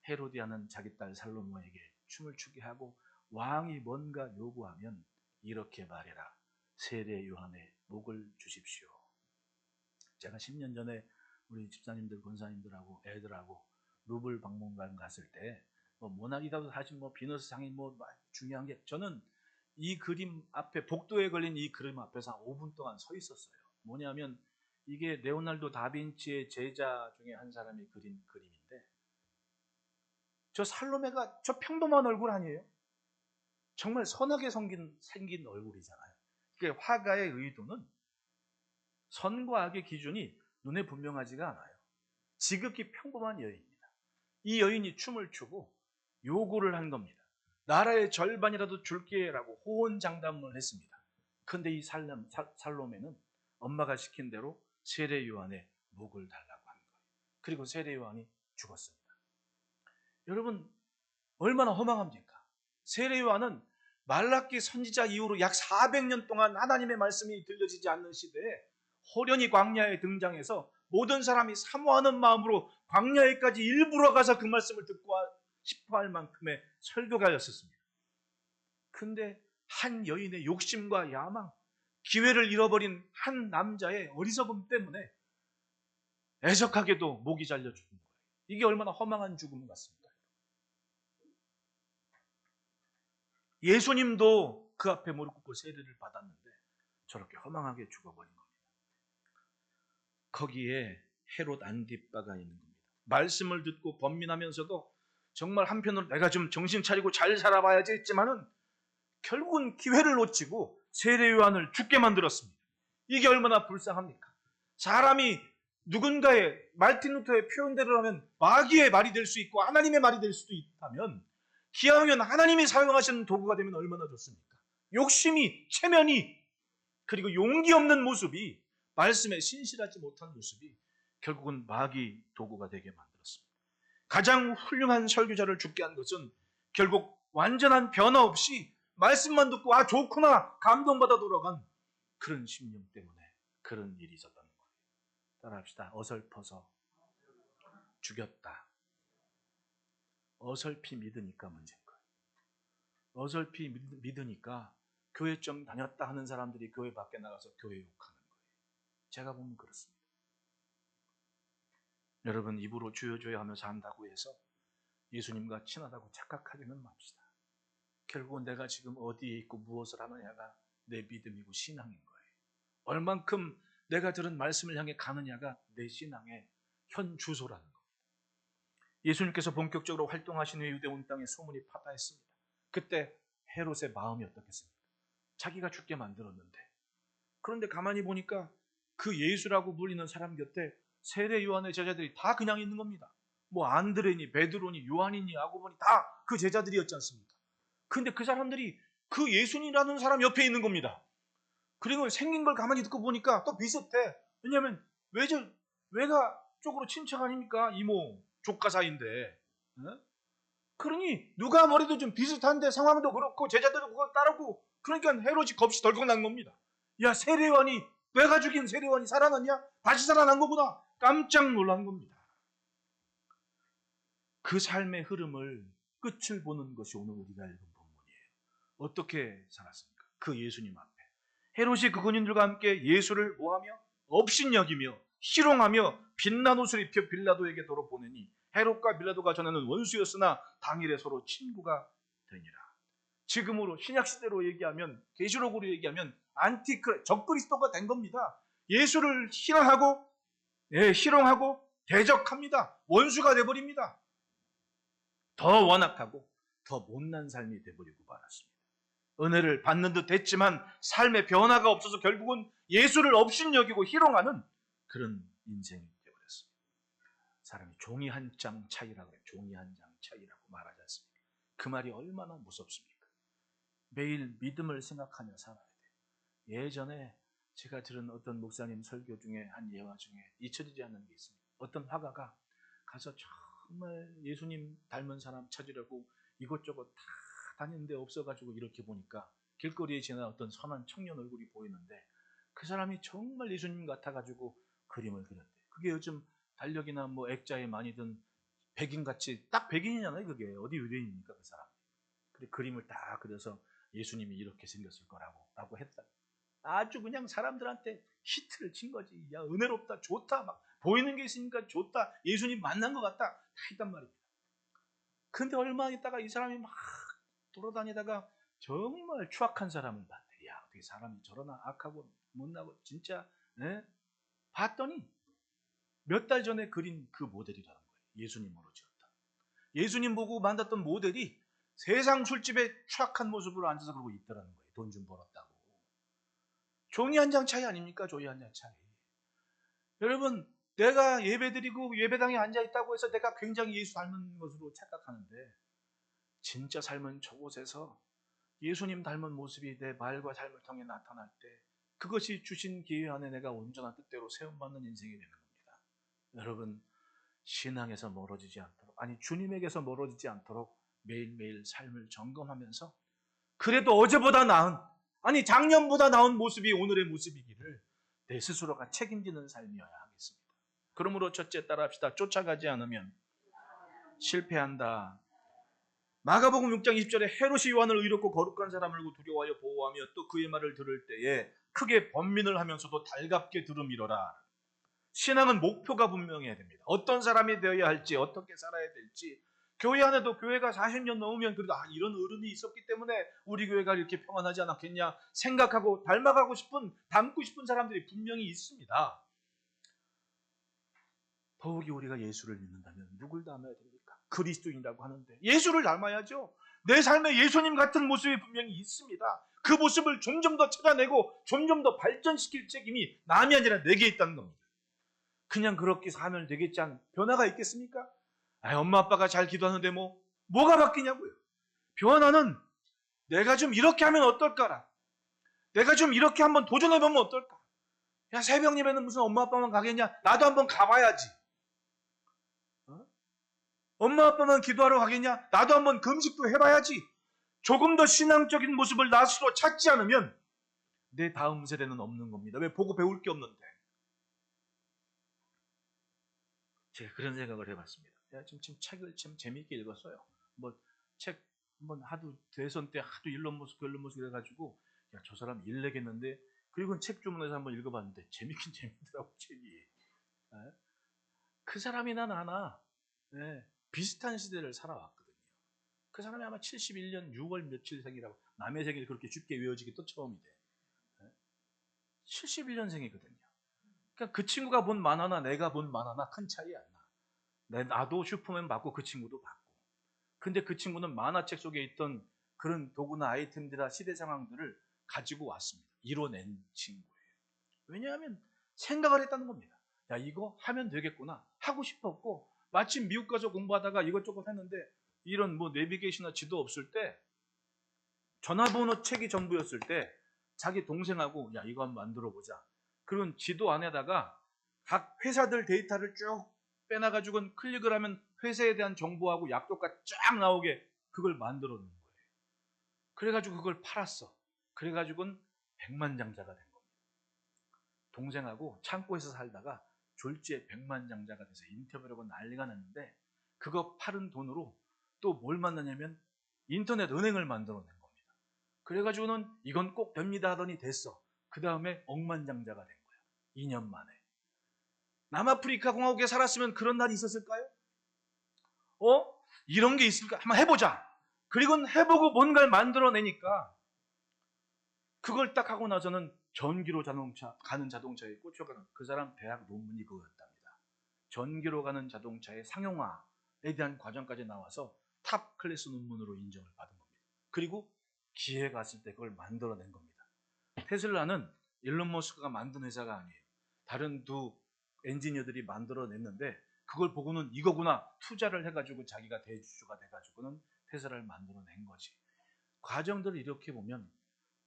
헤로디아는 자기 딸 살로모에게 춤을 추게 하고 왕이 뭔가 요구하면 이렇게 말해라. 세례 요한의 목을 주십시오. 제가 10년 전에 우리 집사님들, 권사님들하고 애들하고 루블 박물관 갔을 때 뭐 모나리자도 사실 뭐 비너스 상이 뭐 중요한 게, 저는 이 그림 앞에 복도에 걸린 이 그림 앞에서 한 5분 동안 서 있었어요. 뭐냐면 이게 레오나르도 다빈치의 제자 중에 한 사람이 그린 그림인데, 저 살로메가 저 평범한 얼굴 아니에요? 정말 선하게 생긴 얼굴이잖아요. 그러니까 화가의 의도는 선과 악의 기준이 눈에 분명하지가 않아요. 지극히 평범한 여인입니다. 이 여인이 춤을 추고 요구를 한 겁니다. 나라의 절반이라도 줄게라고 호언장담을 했습니다. 그런데 이 살로메는 엄마가 시킨 대로 세례 요한의 목을 달라고 한 거예요. 그리고 세례 요한이 죽었습니다. 여러분, 얼마나 허망합니까? 세례 요한은 말라기 선지자 이후로 약 400년 동안 하나님의 말씀이 들려지지 않는 시대에 호련히 광야에 등장해서 모든 사람이 사모하는 마음으로 광야에까지 일부러 가서 그 말씀을 듣고 싶어 할 만큼의 설교가였었습니다. 근데 한 여인의 욕심과 야망, 기회를 잃어버린 한 남자의 어리석음 때문에 애석하게도 목이 잘려 죽은 거예요. 이게 얼마나 허망한 죽음 같습니다. 예수님도 그 앞에 무릎 꿇고 세례를 받았는데 저렇게 허망하게 죽어버린 겁니다. 거기에 헤롯 안디바가 있는 겁니다. 말씀을 듣고 번민하면서도 정말 한편으로 내가 좀 정신 차리고 잘 살아봐야지 했지만은 결국은 기회를 놓치고 세례 요한을 죽게 만들었습니다. 이게 얼마나 불쌍합니까? 사람이 누군가의 말틴 루터의 표현대로 하면 마귀의 말이 될 수 있고 하나님의 말이 될 수도 있다면 기왕이면 하나님이 사용하시는 도구가 되면 얼마나 좋습니까? 욕심이, 체면이, 그리고 용기 없는 모습이, 말씀에 신실하지 못한 모습이 결국은 마귀 도구가 되게 만들었습니다. 가장 훌륭한 설교자를 죽게 한 것은 결국 완전한 변화 없이 말씀만 듣고 좋구나 감동받아 돌아간 그런 심령 때문에 그런 일이 있었다는 거예요. 따라합시다. 어설퍼서 죽였다. 어설피 믿으니까 문제인 거예요. 어설피 믿으니까 교회 좀 다녔다 하는 사람들이 교회 밖에 나가서 교회 욕하는 거예요. 제가 보면 그렇습니다. 여러분, 입으로 주여 주여 하면서 한다고 해서 예수님과 친하다고 착각하지는 맙시다. 결국은 내가 지금 어디에 있고 무엇을 하느냐가 내 믿음이고 신앙인 거예요. 얼만큼 내가 들은 말씀을 향해 가느냐가 내 신앙의 현 주소라는 겁니다. 예수님께서 본격적으로 활동하신 후에 유대 온 땅에 소문이 파다했습니다. 그때 헤롯의 마음이 어떻겠습니까? 자기가 죽게 만들었는데, 그런데 가만히 보니까 그 예수라고 불리는 사람 곁에 세례 요한의 제자들이 다 그냥 있는 겁니다. 뭐 안드레니, 베드로니, 요한이니, 야고보니 다 그 제자들이었지 않습니까? 근데 그 사람들이 그 예수님이라는 사람 옆에 있는 겁니다. 그리고 생긴 걸 가만히 듣고 보니까 또 비슷해. 왜냐하면 외가 쪽으로 친척 아닙니까? 이모, 조카 사이인데. 그러니 누가 뭐래도 좀 비슷한데 상황도 그렇고 제자들도 그걸 따르고, 그러니까 헤롯이 겁이 덜컥 난 겁니다. 야, 세례요한이, 내가 죽인 세례요한이 살아났냐? 다시 살아난 거구나. 깜짝 놀란 겁니다. 그 삶의 흐름을, 끝을 보는 것이 오늘 우리가 읽은 본문이에요. 어떻게 살았습니까? 그 예수님 앞에 헤롯이 그 군인들과 함께 예수를 뭐하며? 업신여기며 희롱하며 빛난 옷을 입혀 빌라도에게 도로 보내니 헤롯과 빌라도가 전에는 원수였으나 당일에 서로 친구가 되니라. 지금으로 신약시대로 얘기하면, 계시록으로 얘기하면 적그리스도가 된 겁니다. 예수를 희롱하고 대적합니다. 원수가 돼버립니다. 더 완악하고 더 못난 삶이 돼버리고 말았습니다. 은혜를 받는 듯 했지만 삶의 변화가 없어서 결국은 예수를 업신여기고 희롱하는 그런 인생이 되어버렸습니다. 사람이 종이 한 장 차이라고 해요. 종이 한 장 차이라고 말하지 않습니까? 그 말이 얼마나 무섭습니까? 매일 믿음을 생각하며 살아야 돼요. 예전에 제가 들은 어떤 목사님 설교 중에 한 예화 중에 잊혀지지 않는 게 있습니다. 어떤 화가가 가서 정말 예수님 닮은 사람 찾으려고 이것저것 다 다니는데 없어가지고 이렇게 보니까 길거리에 지나 어떤 선한 청년 얼굴이 보이는데 그 사람이 정말 예수님 같아가지고 그림을 그렸대요. 그게 요즘 달력이나 뭐 액자에 많이 든 백인같이, 딱 백인이잖아요. 그게 어디 유대인입니까 그 사람. 그래 그림을 딱 그려서 예수님이 이렇게 생겼을 라고 했다. 아주 그냥 사람들한테 히트를 친 거지. 야, 은혜롭다, 좋다, 막 보이는 게 있으니까 좋다, 예수님 만난 것 같다, 다 했단 말입니다. 근데 얼마 있다가 이 사람이 막 돌아다니다가 정말 추악한 사람을 봤대. 야, 어떻게 사람이 저러나 악하고 못나고 진짜. 봤더니 몇 달 전에 그린 그 모델이라는 거예요. 예수님으로 지었다. 예수님 보고 만났던 모델이 세상 술집에 추악한 모습으로 앉아서 그러고 있더라는 거예요. 돈 좀 벌었다고. 종이 한 장 차이 아닙니까? 종이 한 장 차이. 여러분, 내가 예배드리고 예배당에 앉아있다고 해서 내가 굉장히 예수 닮은 것으로 착각하는데, 진짜 삶은 저곳에서 예수님 닮은 모습이 내 말과 삶을 통해 나타날 때 그것이 주신 기회 안에 내가 온전한 뜻대로 세움받는 인생이 되는 겁니다. 여러분, 신앙에서 멀어지지 않도록, 주님에게서 멀어지지 않도록 매일매일 삶을 점검하면서 그래도 어제보다 나은, 작년보다 나은 모습이 오늘의 모습이기를 내 스스로가 책임지는 삶이어야 하겠습니다. 그러므로 첫째 따라합시다. 쫓아가지 않으면 실패한다. 마가복음 6장 20절에 헤롯이 요한을 의롭고 거룩한 사람을 두려워하여 보호하며 또 그의 말을 들을 때에 크게 번민을 하면서도 달갑게 들음이러라. 신앙은 목표가 분명해야 됩니다. 어떤 사람이 되어야 할지, 어떻게 살아야 될지. 교회 안에도 교회가 40년 넘으면 그래도 이런 어른이 있었기 때문에 우리 교회가 이렇게 평안하지 않았겠냐 생각하고 닮아가고 싶은, 닮고 싶은 사람들이 분명히 있습니다. 더욱이 우리가 예수를 믿는다면 누굴 닮아야 됩니까? 그리스도인이라고 하는데 예수를 닮아야죠. 내 삶에 예수님 같은 모습이 분명히 있습니다. 그 모습을 점점 더 찾아내고 점점 더 발전시킬 책임이 남이 아니라 내게 있다는 겁니다. 그냥 그렇게 사면 되겠지 않은 변화가 있겠습니까? 엄마 아빠가 잘 기도하는데 뭐가 바뀌냐고요. 변화는 내가 좀 이렇게 하면 어떨까라. 내가 좀 이렇게 한번 도전해보면 어떨까. 야, 새벽 예배는 무슨 엄마 아빠만 가겠냐. 나도 한번 가봐야지. 엄마 아빠만 기도하러 가겠냐? 나도 한번 금식도 해봐야지. 조금 더 신앙적인 모습을 나 스스로 찾지 않으면 내 다음 세대는 없는 겁니다. 왜? 보고 배울 게 없는데. 제가 그런 생각을 해봤습니다. 제가 지금 책을 참 재미있게 읽었어요. 책 한번 하도 대선 때 하도 일론 머스크 이래가지고 저 사람 일 내겠는데, 그리고 책 주문해서 한번 읽어봤는데 재밌긴 재밌더라고 책이. 그 사람이나 나나 비슷한 시대를 살아왔거든요. 그 사람이 아마 71년 6월 며칠생이라고, 남의 생일 그렇게 쉽게 외워지기 또 처음이래. 71년생이거든요. 그러니까 그 친구가 본 만화나 내가 본 만화나 큰 차이 안 나. 나도 슈퍼맨 받고 그 친구도 받고. 근데 그 친구는 만화책 속에 있던 그런 도구나 아이템들이나 시대 상황들을 가지고 왔습니다. 이뤄낸 친구예요. 왜냐하면 생각을 했다는 겁니다. 야, 이거 하면 되겠구나. 하고 싶었고, 마침 미국 가서 공부하다가 이것저것 했는데 이런 내비게이션이나 지도 없을 때, 전화번호 책이 전부였을 때 자기 동생하고 야, 이거 한번 만들어 보자. 그런 지도 안에다가 각 회사들 데이터를 쭉 빼놔가지고 클릭을 하면 회사에 대한 정보하고 약도가 쫙 나오게 그걸 만들어 놓은 거예요. 그래가지고 그걸 팔았어. 그래가지고는 백만장자가 된 겁니다. 동생하고 창고에서 살다가 졸지에 백만장자가 돼서 인터뷰를 하고 난리가 났는데, 그거 팔은 돈으로 또 뭘 만나냐면 인터넷 은행을 만들어 낸 겁니다. 그래가지고는 이건 꼭 됩니다 하더니 됐어. 그 다음에 억만장자가 된 거야. 2년 만에. 남아프리카 공화국에 살았으면 그런 날이 있었을까요? 이런 게 있을까? 한번 해보자. 그리고 해보고 뭔가를 만들어내니까 그걸 딱 하고 나서는 전기로 가는 자동차에 꽂혀가는, 그 사람 대학 논문이 그거였답니다. 전기로 가는 자동차의 상용화에 대한 과정까지 나와서 탑 클래스 논문으로 인정을 받은 겁니다. 그리고 기회가 왔을 때 그걸 만들어낸 겁니다. 테슬라는 일론 머스크가 만든 회사가 아니에요. 다른 두 엔지니어들이 만들어냈는데 그걸 보고는 이거구나, 투자를 해가지고 자기가 대주주가 돼가지고는 테슬라를 만들어낸 거지. 과정들을 이렇게 보면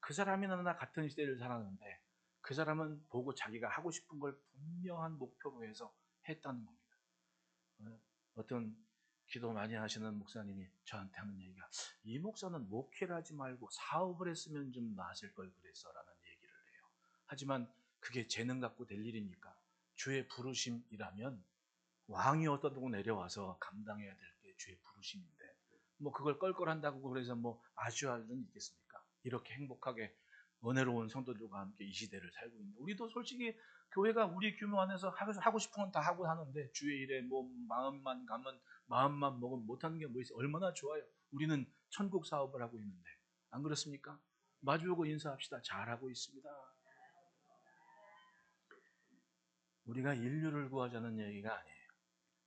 그 사람이나 나 같은 시대를 살았는데 그 사람은 보고 자기가 하고 싶은 걸 분명한 목표로 해서 했다는 겁니다. 어떤 기도 많이 하시는 목사님이 저한테 하는 얘기가, 이 목사는 목회를 하지 말고 사업을 했으면 좀 나았을 걸 그랬어 라는 얘기를 해요. 하지만 그게 재능 갖고 될 일입니까? 주의 부르심이라면 왕이 어떠고 내려와서 감당해야 될 게 주의 부르심인데 그걸 껄껄한다고 그래서 아쉬워할 일은 있겠습니까? 이렇게 행복하게 은혜로운 성도들과 함께 이 시대를 살고 있는데, 우리도 솔직히 교회가 우리 규모 안에서 하고 싶은 건 다 하고 하는데 주의 일에 마음만 가면, 마음만 먹으면 못하는 게 뭐 있어요? 얼마나 좋아요. 우리는 천국 사업을 하고 있는데 안 그렇습니까? 마주보고 인사합시다. 잘하고 있습니다. 우리가 인류를 구하자는 얘기가 아니에요.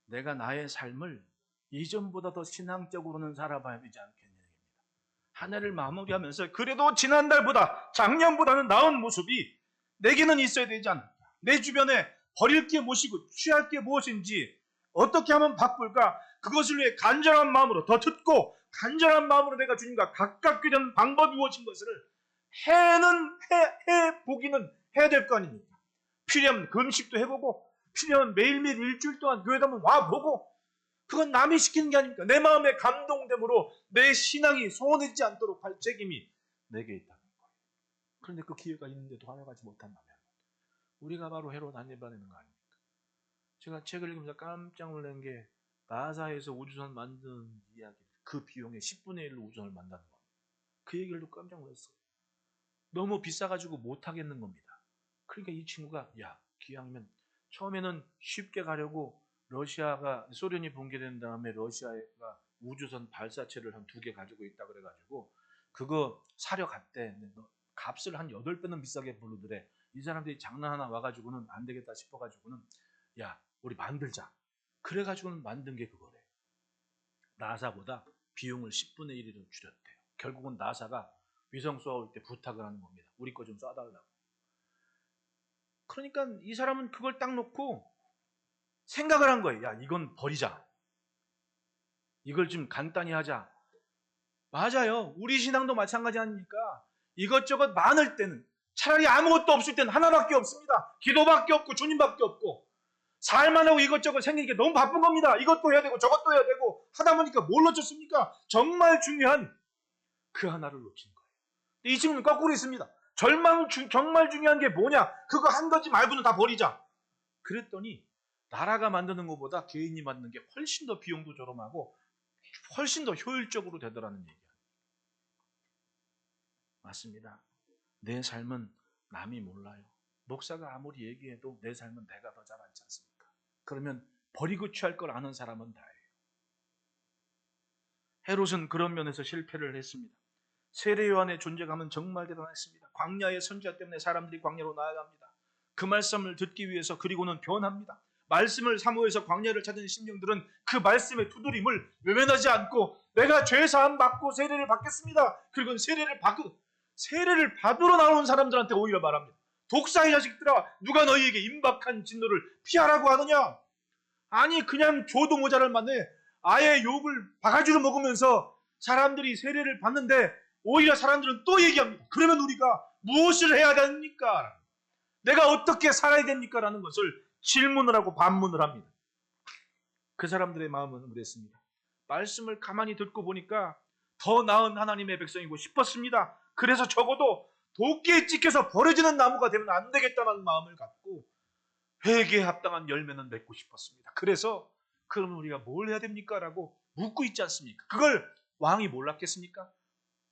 내가 나의 삶을 이전보다 더 신앙적으로는 살아봐야 되지 않겠냐 얘기입니다. 한 해를 마무리하면서 그래도 지난달보다, 작년보다는 나은 모습이 내게는 있어야 되지 않을까. 내 주변에 버릴 게 무엇이고 취할 게 무엇인지 어떻게 하면 바꿀까, 그것을 위해 간절한 마음으로 더 듣고 간절한 마음으로 내가 주님과 가깝게 되는 방법이 무엇인 것을 해보기는 해야 될 거 아닙니까? 필요하면 금식도 해보고 필요하면 매일매일 일주일 동안 교회에 한번 와보고, 그건 남이 시키는 게 아닙니까? 내 마음의 감동됨으로 내 신앙이 소원해지지 않도록 할 책임이 내게 있다는 거예요. 그런데 그 기회가 있는데도 활용하지 못한다면 우리가 바로 헤롯 안니발이 되는 거 아닙니까? 제가 책을 읽으면서 깜짝 놀란 게 나사에서 우주선 만드는 이야기, 그 비용의 10분의 1로 우주선을 만드는 겁니다. 그 얘기를 듣고 깜짝 놀랐어요. 너무 비싸가지고 못하겠는 겁니다. 그러니까 이 친구가 기왕이면 처음에는 쉽게 가려고 소련이 붕괴된 다음에 러시아가 우주선 발사체를 한 2개 가지고 있다 그래가지고 그거 사려 갔대. 값을 한 8배는 비싸게 부르더래. 이 사람들이 장난 하나 와가지고는 안 되겠다 싶어가지고는 우리 만들자. 그래가지고는 만든 게 그거래. 나사보다 비용을 10분의 1로 줄였대요. 결국은 나사가 위성 쏘아올 때 부탁을 하는 겁니다. 우리 거 좀 쏴달라고. 그러니까 이 사람은 그걸 딱 놓고 생각을 한 거예요. 이건 버리자. 이걸 좀 간단히 하자. 맞아요. 우리 신앙도 마찬가지 아닙니까? 이것저것 많을 때는, 차라리 아무것도 없을 때는 하나밖에 없습니다. 기도밖에 없고 주님밖에 없고 살만 하고 이것저것 생기니까 너무 바쁜 겁니다. 이것도 해야 되고 저것도 해야 되고 하다 보니까 뭘 놓쳤습니까? 정말 중요한 그 하나를 놓친 거예요. 이 친구는 거꾸로 있습니다. 정말 중요한 게 뭐냐? 그거 한 가지 말고는 다 버리자. 그랬더니 나라가 만드는 것보다 개인이 만드는 게 훨씬 더 비용도 저렴하고 훨씬 더 효율적으로 되더라는 얘기야. 맞습니다. 내 삶은 남이 몰라요. 목사가 아무리 얘기해도 내 삶은 내가 더 잘 알지 않습니까? 그러면 버리고 취할 걸 아는 사람은 다예요. 헤롯은 그런 면에서 실패를 했습니다. 세례 요한의 존재감은 정말 대단했습니다. 광야의 선지자 때문에 사람들이 광야로 나아갑니다. 그 말씀을 듣기 위해서 그리고는 변합니다. 말씀을 사모해서 광야를 찾은 심령들은 그 말씀의 두드림을 외면하지 않고 내가 죄사함 받고 세례를 받겠습니다. 그리고 세례를 받으러 나오는 사람들한테 오히려 말합니다. 독사의 자식들아, 누가 너희에게 임박한 진노를 피하라고 하느냐? 아니 그냥 줘도 모자랄 만에 아예 욕을 바가지로 먹으면서 사람들이 세례를 받는데 오히려 사람들은 또 얘기합니다. 그러면 우리가 무엇을 해야 됩니까? 내가 어떻게 살아야 됩니까? 라는 것을 질문을 하고 반문을 합니다. 그 사람들의 마음은 그랬습니다. 말씀을 가만히 듣고 보니까 더 나은 하나님의 백성이고 싶었습니다. 그래서 적어도 도끼에 찍혀서 버려지는 나무가 되면 안 되겠다는 마음을 갖고 회개에 합당한 열매는 맺고 싶었습니다. 그래서 그럼 우리가 뭘 해야 됩니까? 라고 묻고 있지 않습니까? 그걸 왕이 몰랐겠습니까?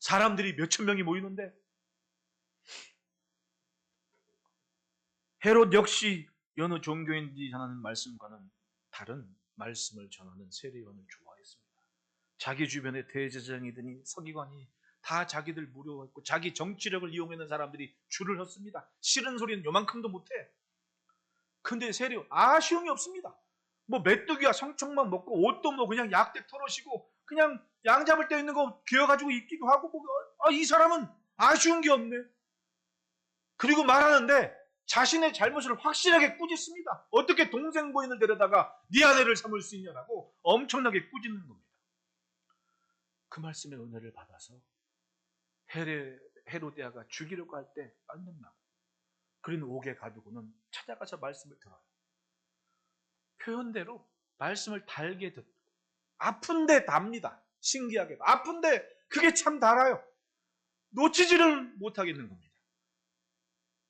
사람들이 몇천 명이 모이는데 헤롯 역시 여느 종교인들이 전하는 말씀과는 다른 말씀을 전하는 세례요한을 좋아했습니다. 자기 주변에 대제사장이더니 서기관이 다 자기들 무료했고 자기 정치력을 이용하는 사람들이 줄을 섰습니다. 싫은 소리는 요만큼도 못해. 근데 세례요 아쉬움이 없습니다. 메뚜기와 성청만 먹고 옷도 그냥 약대 털어시고 그냥 양 잡을 때 있는 거 귀어가지고 입기도 하고 이 사람은 아쉬운 게 없네. 그리고 말하는데 자신의 잘못을 확실하게 꾸짖습니다. 어떻게 동생 부인을 데려다가 네 아내를 삼을 수 있냐라고 엄청나게 꾸짖는 겁니다. 그 말씀의 은혜를 받아서 헤로데아가 죽이려고 할 때 빻는다고. 그린 옥에 가두고는 찾아가서 말씀을 들어요. 표현대로 말씀을 달게 듣고 아픈데 답니다. 신기하게도 아픈데 그게 참 달아요. 놓치지를 못하겠는 겁니다.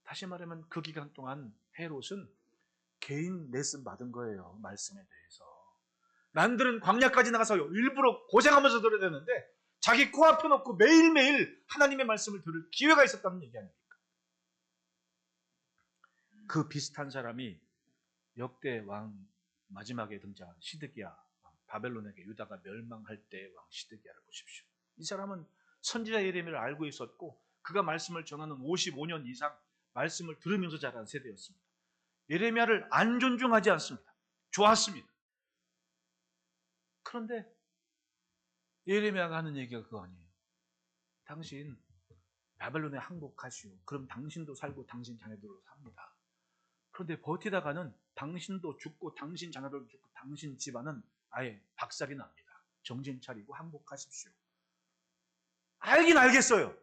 다시 말하면 그 기간 동안 헤롯은 개인 레슨 받은 거예요. 말씀에 대해서. 남들은 광야까지 나가서 일부러 고생하면서 들어야 되는데 자기 코앞에 놓고 매일매일 하나님의 말씀을 들을 기회가 있었다는 얘기 아닙니까? 그 비슷한 사람이 역대 왕 마지막에 등장한 시드기야 왕, 바벨론에게 유다가 멸망할 때의 왕 시드기야를 보십시오. 이 사람은 선지자 예레미야를 알고 있었고 그가 말씀을 전하는 55년 이상 말씀을 들으면서 자란 세대였습니다. 예레미야를 안 존중하지 않습니다. 좋았습니다. 그런데 예레미야가 하는 얘기가 그거 아니에요. 당신 바벨론에 항복하시오. 그럼 당신도 살고 당신 자녀들도 삽니다. 그런데 버티다가는 당신도 죽고 당신 자녀들도 죽고 당신 집안은 아예 박살이 납니다. 정신 차리고 항복하십시오. 알긴 알겠어요.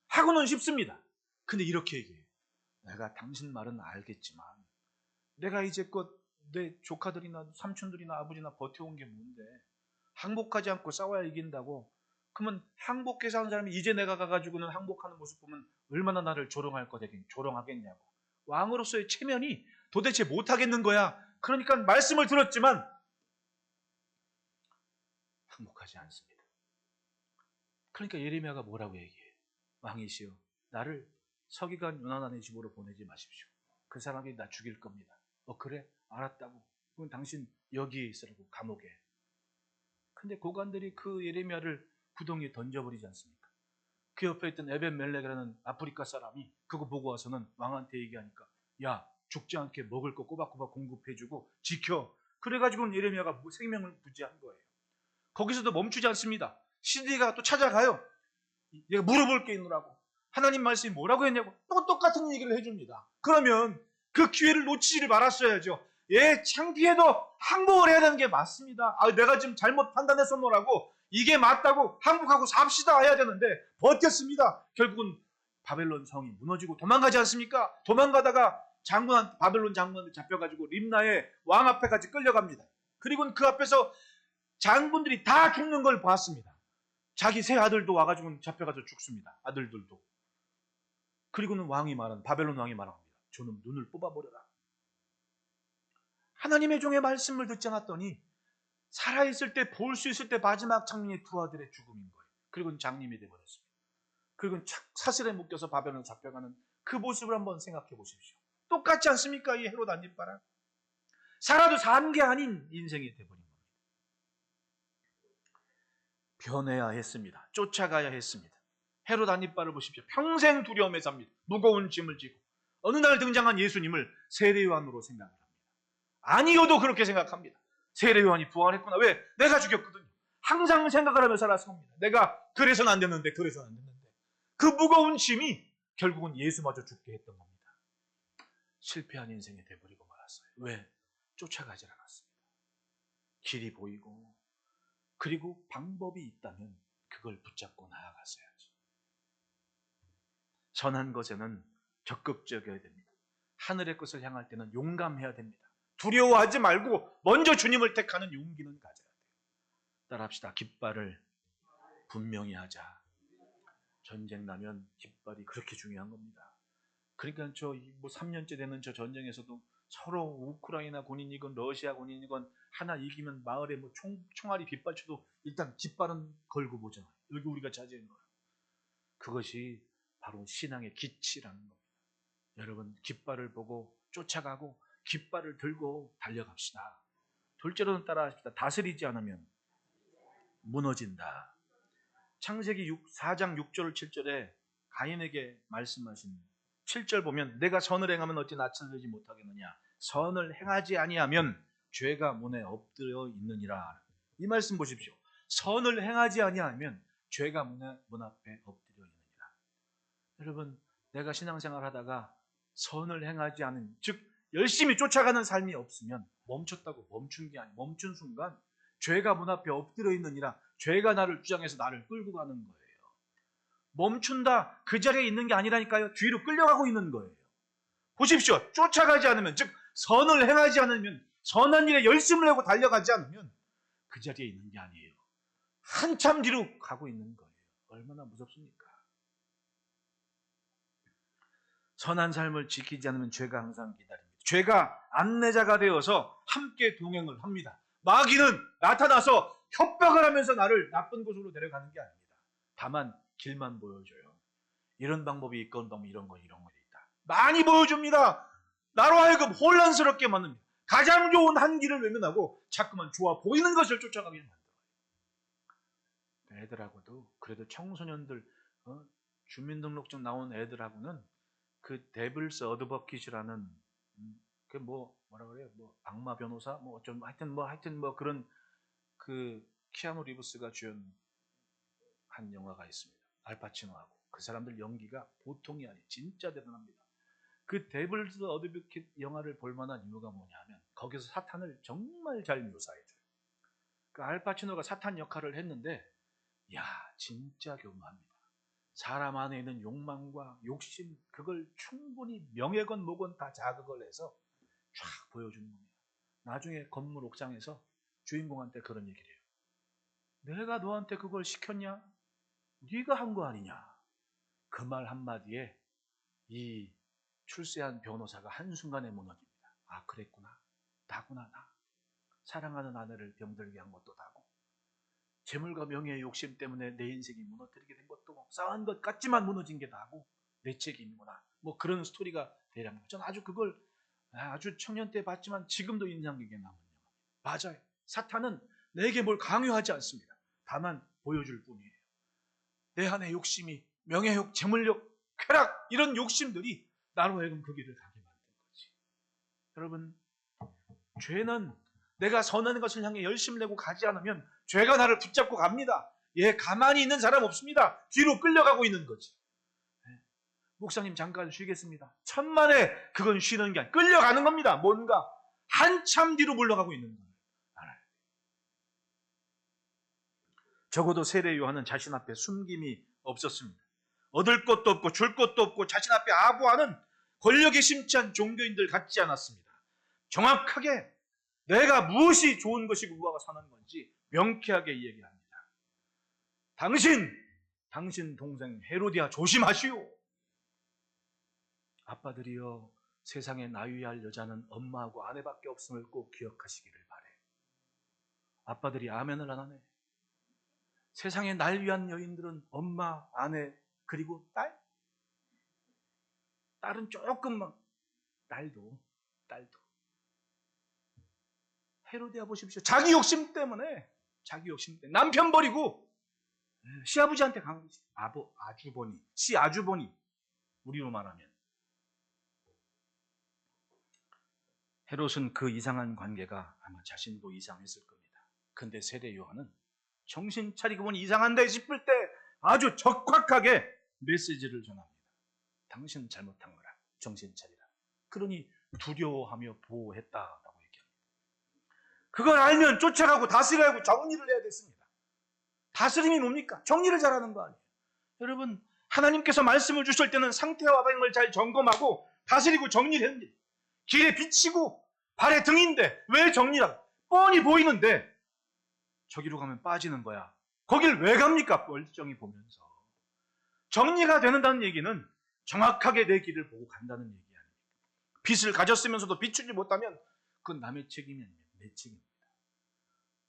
하고는 싶습니다. 근데 이렇게 얘기해요. 내가 당신 말은 알겠지만 내가 이제껏 내 조카들이나 삼촌들이나 아버지나 버텨온 게 뭔데 항복하지 않고 싸워야 이긴다고? 그러면 항복해서 하는 사람이 이제 내가 가가지고는 항복하는 모습 보면 얼마나 나를 조롱하겠냐고. 왕으로서의 체면이 도대체 못하겠는 거야. 그러니까 말씀을 들었지만 항복하지 않습니다. 그러니까 예레미야가 뭐라고 얘기해요? 왕이시여, 나를 서기관 요나단의 집으로 보내지 마십시오. 그 사람이 나 죽일 겁니다. 그래? 알았다고. 그럼 당신 여기에 있으라고, 감옥에. 근데 고관들이 그 예레미야를 구덩이에 던져버리지 않습니까? 그 옆에 있던 에벤멜렉이라는 아프리카 사람이 그거 보고 와서는 왕한테 얘기하니까, 야, 죽지 않게 먹을 거 꼬박꼬박 공급해주고 지켜. 그래가지고 예레미야가 생명을 부지한 거예요. 거기서도 멈추지 않습니다. 시드기가 또 찾아가요. 얘가 물어볼 게 있느라고. 하나님 말씀이 뭐라고 했냐고 또 똑같은 얘기를 해줍니다. 그러면 그 기회를 놓치지를 말았어야죠. 예, 창피해도 항복을 해야 되는 게 맞습니다. 내가 지금 잘못 판단했었노라고, 이게 맞다고 항복하고 삽시다 해야 되는데 버텼습니다. 결국은 바벨론 성이 무너지고 도망가지 않습니까? 도망가다가 바벨론 장군한테 잡혀가지고 림나의 왕 앞에까지 끌려갑니다. 그리고 그 앞에서 장군들이 다 죽는 걸 봤습니다. 자기 세 아들도 와가지고 잡혀가서 죽습니다. 아들들도. 그리고는 바벨론 왕이 말합니다. 저놈 눈을 뽑아버려라. 하나님의 종의 말씀을 듣지 않았더니 살아있을 때 볼 수 있을 때 마지막 장면이 두 아들의 죽음인 거예요. 그리고는 장님이 되어버렸습니다. 그리고 사슬에 묶여서 바벨론 잡혀가는 그 모습을 한번 생각해 보십시오. 똑같지 않습니까? 이 헤롯 안디바랑. 살아도 산 게 아닌 인생이 되어버린 겁니다. 변해야 했습니다. 쫓아가야 했습니다. 헤롯 안디바를 보십시오. 평생 두려움에 삽니다. 무거운 짐을 지고. 어느 날 등장한 예수님을 세례요한으로 생각을 합니다. 아니어도 그렇게 생각합니다. 세례요한이 부활했구나. 왜? 내가 죽였거든요. 항상 생각을 하며 살았습니다. 내가 그래서는 안 됐는데. 그 무거운 짐이 결국은 예수마저 죽게 했던 겁니다. 실패한 인생이 돼버리고 말았어요. 왜? 쫓아가질 않았습니다. 길이 보이고, 그리고 방법이 있다면 그걸 붙잡고 나아갔어야지. 선한 것에는 적극적이어야 됩니다. 하늘의 것을 향할 때는 용감해야 됩니다. 두려워하지 말고 먼저 주님을 택하는 용기는 가져야 돼요. 따라합시다. 깃발을 분명히 하자. 전쟁 나면 깃발이 그렇게 중요한 겁니다. 그러니까 3년째 되는 저 전쟁에서도 서로 우크라이나 군인이건 러시아 군인이건 하나 이기면 마을에 총알이 빗발쳐도 일단 깃발은 걸고 보잖아요. 여기 우리가 차지한 거예요. 그것이 바로 신앙의 기치라는 겁니다. 여러분, 깃발을 보고 쫓아가고 깃발을 들고 달려갑시다. 둘째로는 따라하십시다. 다스리지 않으면 무너진다. 창세기 4장 6절 7절에 가인에게 말씀하신 7절 보면, 내가 선을 행하면 어찌 낯을 들지 못하겠느냐, 선을 행하지 아니하면 죄가 문에 엎드려 있느니라. 이 말씀 보십시오. 선을 행하지 아니하면 죄가 문 앞에 엎드려 있느니라. 여러분, 내가 신앙생활 하다가 선을 행하지 않은, 즉 열심히 쫓아가는 삶이 없으면 멈췄다고 멈춘 게 아니에요. 멈춘 순간 죄가 문 앞에 엎드려 있느니라. 죄가 나를 주장해서 나를 끌고 가는 거예요. 멈춘다, 그 자리에 있는 게 아니라니까요. 뒤로 끌려가고 있는 거예요. 보십시오. 쫓아가지 않으면, 즉 선을 행하지 않으면, 선한 일에 열심을 내고 달려가지 않으면 그 자리에 있는 게 아니에요. 한참 뒤로 가고 있는 거예요. 얼마나 무섭습니까? 선한 삶을 지키지 않으면 죄가 항상 기다립니다. 죄가 안내자가 되어서 함께 동행을 합니다. 마귀는 나타나서 협박을 하면서 나를 나쁜 곳으로 데려가는 게 아닙니다. 다만 길만 보여줘요. 이런 방법이 있건 너무 이런 거 있다. 많이 보여줍니다. 나로 하여금 혼란스럽게 만듭니다. 가장 좋은 한 길을 외면하고 자꾸만 좋아 보이는 것을 쫓아가게 만들어요. 애들하고도, 그래도 청소년들, 주민등록증 나온 애들하고는 그 데블스 어드버킷이라는 그 뭐라 그래요? 악마 변호사 하여튼 그런 그 키아누 리브스가 주연한 영화가 있습니다. 알파치노하고. 그 사람들 연기가 보통이 아니에요. 진짜 대단합니다. 그 데블스 어드버킷 영화를 볼 만한 이유가 뭐냐면 거기서 사탄을 정말 잘 묘사해줘요. 그 알파치노가 사탄 역할을 했는데, 야, 진짜 교묘합니다. 사람 안에 있는 욕망과 욕심, 그걸 충분히 명예건 뭐건 다 자극을 해서 쫙 보여주는 겁니다. 나중에 건물 옥상에서 주인공한테 그런 얘기를 해요. 내가 너한테 그걸 시켰냐? 네가 한 거 아니냐? 그 말 한마디에 이 출세한 변호사가 한순간에 무너집니다. 아, 그랬구나. 나구나, 나. 사랑하는 아내를 병들게 한 것도 나고, 재물과 명예의 욕심 때문에 내 인생이 무너뜨리게 된 것도 쌓은 것 같지만 무너진 게 나고, 내 책임이구나. 뭐 그런 스토리가 되랍니다. 저는 아주 그걸 아주 청년 때 봤지만 지금도 인상 깊게 남은 영화입니다. 맞아요. 사탄은 내게 뭘 강요하지 않습니다. 다만 보여줄 뿐이에요. 내 안에 욕심이, 명예욕, 재물욕, 쾌락, 이런 욕심들이 나로 하여금 그 길을 가게 만든 거지. 여러분, 죄는 내가 선한 것을 향해 열심을 내고 가지 않으면 죄가 나를 붙잡고 갑니다. 예, 가만히 있는 사람 없습니다. 뒤로 끌려가고 있는 거지. 목사님 잠깐 쉬겠습니다. 천만에 그건 쉬는 게 아니라 끌려가는 겁니다. 뭔가 한참 뒤로 물러가고 있는 걸 알아요. 적어도 세례 요한은 자신 앞에 숨김이 없었습니다. 얻을 것도 없고 줄 것도 없고 자신 앞에 아부하는 권력에 심취한 종교인들 같지 않았습니다. 정확하게 내가 무엇이 좋은 것이고 무엇가 선한 건지 명쾌하게 이야기합니다. 당신 동생 헤로디아 조심하시오. 아빠들이여, 세상에 나위할 여자는 엄마하고 아내밖에 없음을 꼭 기억하시기를 바래. 아빠들이 아멘을 안 하네. 세상에 날 위한 여인들은 엄마, 아내, 그리고 딸? 딸은 조금만, 딸도. 헤로디아 보십시오. 자기 욕심 때문에 남편 버리고 시아버지한테 간 거지. 시아주보니, 우리로 말하면. 헤롯은 그 이상한 관계가 아마 자신도 이상했을 겁니다. 근데 세례 요한은 정신 차리고 보니 이상한데 싶을 때 아주 적확하게 메시지를 전합니다. 당신 잘못한 거라. 정신 차리라. 그러니 두려워하며 보호했다라고 얘기합니다. 그걸 알면 쫓아가고 다스리고 정리를 해야 됐습니다. 다스림이 뭡니까? 정리를 잘하는 거 아니에요. 여러분, 하나님께서 말씀을 주실 때는 상태와 반응을 잘 점검하고 다스리고 정리를 해야 됩니다. 길에 비치고 발에 등인데 왜 정리하고? 뻔히 보이는데 저기로 가면 빠지는 거야. 거길 왜 갑니까? 멀쩡히 보면서. 정리가 되는다는 얘기는 정확하게 내 길을 보고 간다는 얘기 아닙니까? 빚을 가졌으면서도 비추지 못하면 그건 남의 책임이 아닙니다. 내 책임입니다.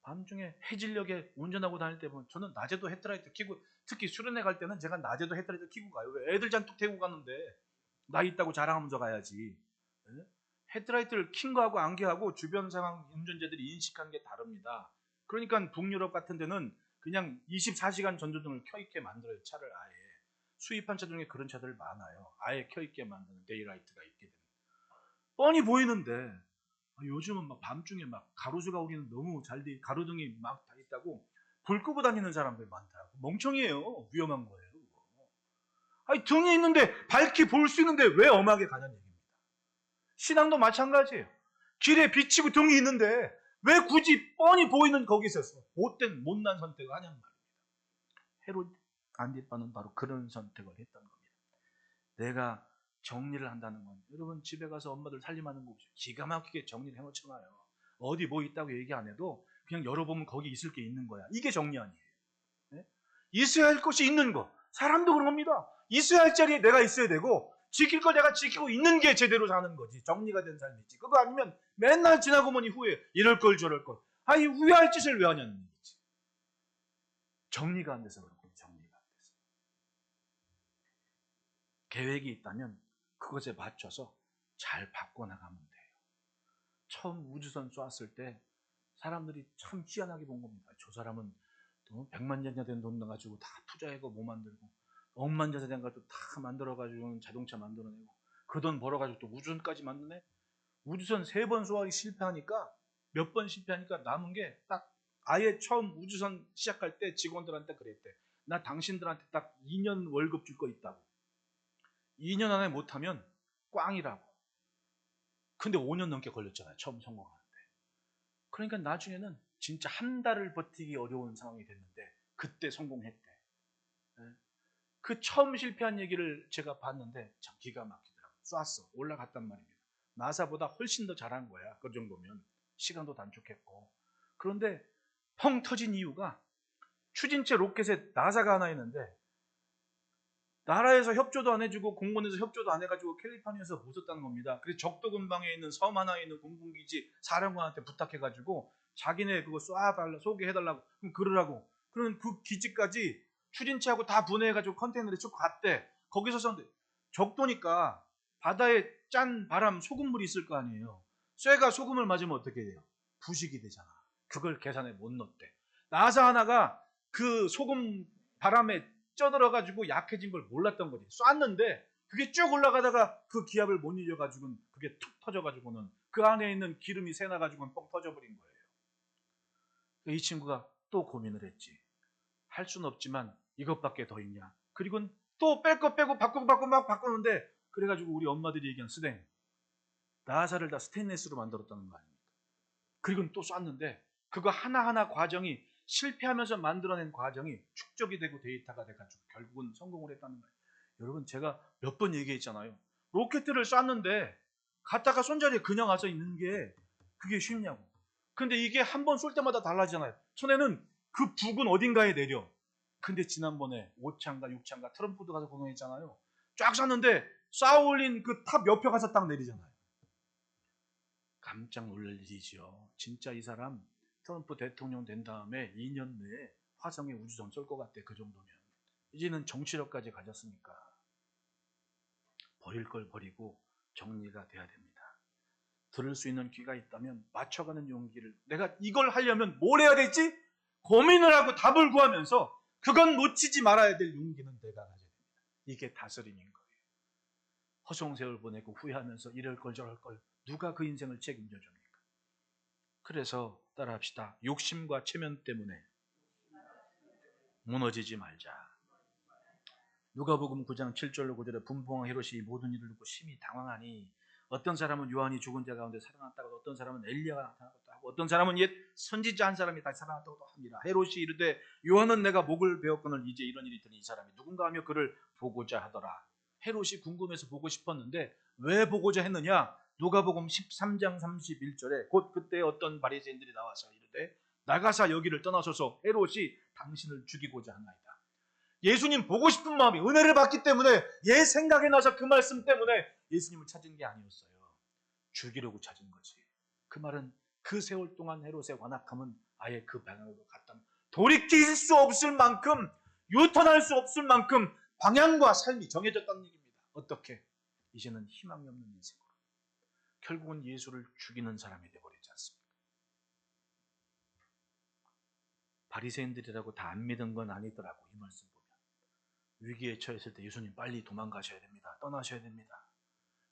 밤중에 해질녘에 운전하고 다닐 때 보면 저는 낮에도 헤드라이트 켜고, 특히 수련회 갈 때는 제가 낮에도 헤드라이트 켜고 가요. 왜? 애들 잔뜩 태우고 가는데 나 있다고 자랑하면서 가야지. 헤드라이트를 킨 거하고 안 켜하고 주변 상황 운전자들이 인식하는 게 다릅니다. 그러니까 북유럽 같은 데는 그냥 24시간 전조등을 켜있게 만들어요. 차를 아예. 수입한 차 중에 그런 차들 많아요. 아예 켜있게 만드는 데이라이트가 있게 됩니다. 뻔히 보이는데 요즘은 막 밤중에 막 가로수가 우리는 너무 잘 돼, 가로등이 막 다 있다고 불 끄고 다니는 사람들 많더라고. 멍청이에요. 위험한 거예요. 아니, 등이 있는데 밝히 볼 수 있는데 왜 엄하게 가냐는 얘기입니다. 신앙도 마찬가지예요. 길에 비치고 등이 있는데 왜 굳이 뻔히 보이는 거기서 못된 못난 선택을 하냐는 말입니다. 헤롯 안디파는 바로 그런 선택을 했던 겁니다. 내가 정리를 한다는 건, 여러분 집에 가서 엄마들 살림하는 거 보시죠. 기가 막히게 정리를 해놓잖아요. 어디 뭐 있다고 얘기 안 해도 그냥 열어보면 거기 있을 게 있는 거야. 이게 정리 아니에요. 네? 있어야 할 것이 있는 거. 사람도 그런 겁니다. 있어야 할 자리에 내가 있어야 되고 지킬 걸 내가 지키고 있는 게 제대로 사는 거지. 정리가 된 삶이지. 그거 아니면 맨날 지나고 보니 후회. 이럴 걸 저럴 걸. 아니, 후회할 짓을 왜 하냐는 얘기지. 정리가 안 돼서 그런 거예요. 정리가 안 돼서. 계획이 있다면 그것에 맞춰서 잘 바꿔나가면 돼요. 처음 우주선 쏘았을 때 사람들이 참 희한하게 본 겁니다. 저 사람은 또 100만 년이나 된 돈 가지고 다 투자하고 뭐 만들고 억만 자세 된 것도 다 만들어가지고 자동차 만들어내고 그 돈 벌어가지고 또 우주선까지 만드네. 우주선 3번 쏘기 실패하니까, 몇 번 실패하니까 남은 게 딱 아예 처음 우주선 시작할 때 직원들한테 그랬대. 나 당신들한테 딱 2년 월급 줄 거 있다고. 2년 안에 못하면 꽝이라고. 근데 5년 넘게 걸렸잖아요. 처음 성공하는데. 그러니까 나중에는 진짜 한 달을 버티기 어려운 상황이 됐는데 그때 성공했대. 그 처음 실패한 얘기를 제가 봤는데 참 기가 막히더라고요. 쐈어. 올라갔단 말입니다. 나사보다 훨씬 더 잘한 거야. 그 정도면. 시간도 단축했고. 그런데 펑 터진 이유가, 추진체 로켓에 나사가 하나 있는데 나라에서 협조도 안 해주고 공군에서 협조도 안 해가지고 캘리포니아에서 못 썼다는 겁니다. 그래서 적도 근방에 있는 섬 하나에 있는 공군기지 사령관한테 부탁해가지고 자기네 그거 쏴달라 소개해달라고 그럼 그러라고. 그럼 그 기지까지 추진체하고 다 분해해가지고 컨테이너를 쭉 갔대. 거기서 썼는데 적도니까 바다에 짠 바람 소금물이 있을 거 아니에요. 쇠가 소금을 맞으면 어떻게 돼요? 부식이 되잖아. 그걸 계산에 못 넣었대. 나사 하나가 그 소금 바람에 쪄들어가지고 약해진 걸 몰랐던 거지. 쐈는데 그게 쭉 올라가다가 그 기압을 못 이겨가지고는 그게 툭 터져가지고는 그 안에 있는 기름이 새나가지고는 뻥 터져버린 거예요. 이 친구가 또 고민을 했지. 할 수는 없지만 이것밖에 더 있냐. 그리고 또 뺄 거 빼고 바꾸고 막 바꾸는데 그래가지고 우리 엄마들이 얘기한 스댕. 나사를 다 스테인리스로 만들었다는 거 아닙니까? 그리고 또 쐈는데 그거 하나하나 과정이 실패하면서 만들어낸 과정이 축적이 되고 데이터가 돼가지고 결국은 성공을 했다는 거예요. 여러분 제가 몇 번 얘기했잖아요. 로켓들을 쐈는데 갔다가 손자리에 그냥 와서 있는 게 그게 쉽냐고. 근데 이게 한 번 쏠 때마다 달라지잖아요. 전에는 그 북은 어딘가에 내려. 근데 지난번에 5차인가 6차인가 트럼프도 가서 공연했잖아요. 쫙 쐈는데 쏴 올린 그 탑 옆에 가서 딱 내리잖아요. 깜짝 놀랄 일이죠. 진짜 이 사람 트럼프 대통령 된 다음에 2년 내에 화성에 우주선 쏠 것 같대. 그 정도면. 이제는 정치력까지 가졌으니까 버릴 걸 버리고 정리가 돼야 됩니다. 들을 수 있는 귀가 있다면 맞춰가는 용기를, 내가 이걸 하려면 뭘 해야 될지 고민을 하고 답을 구하면서 그건 놓치지 말아야 될 용기는 내가 가져야 됩니다. 이게 다스림인 거예요. 허송세월 보내고 후회하면서 이럴 걸 저럴 걸 누가 그 인생을 책임져 줍니까? 그래서 따라합시다. 욕심과 체면 때문에 무너지지 말자. 누가복음 9장 7절로 9절에 분봉왕 헤롯이 모든 일을 듣고 심히 당황하니 어떤 사람은 요한이 죽은 자 가운데 살아났다고, 어떤 사람은 엘리야가 나타났다고 하고, 어떤 사람은 옛 선지자 한 사람이 다시 살아났다고도 합니다. 헤롯이 이르되 요한은 내가 목을 베었거늘 이제 이런 일이 있더니 이 사람이 누군가 하며 그를 보고자 하더라. 헤롯이 궁금해서 보고 싶었는데 왜 보고자 했느냐? 누가복음 13장 31절에 곧 그때 어떤 바리새인들이 나와서 이르되 나가사 여기를 떠나소서 헤롯이 당신을 죽이고자 하나이다. 예수님 보고 싶은 마음이 은혜를 받기 때문에 얘 생각이 나서 그 말씀 때문에 예수님을 찾은 게 아니었어요. 죽이려고 찾은 거지. 그 말은 그 세월 동안 헤롯의 완악함은 아예 그 방향으로 갔다. 돌이킬 수 없을 만큼, 유턴할 수 없을 만큼 방향과 삶이 정해졌다는 얘기입니다. 어떻게? 이제는 희망이 없는 인생으로. 결국은 예수를 죽이는 사람이 되어버리지 않습니까? 바리새인들이라고 다 안 믿은 건 아니더라고. 이 말씀 보면. 위기에 처했을 때 예수님 빨리 도망가셔야 됩니다. 떠나셔야 됩니다.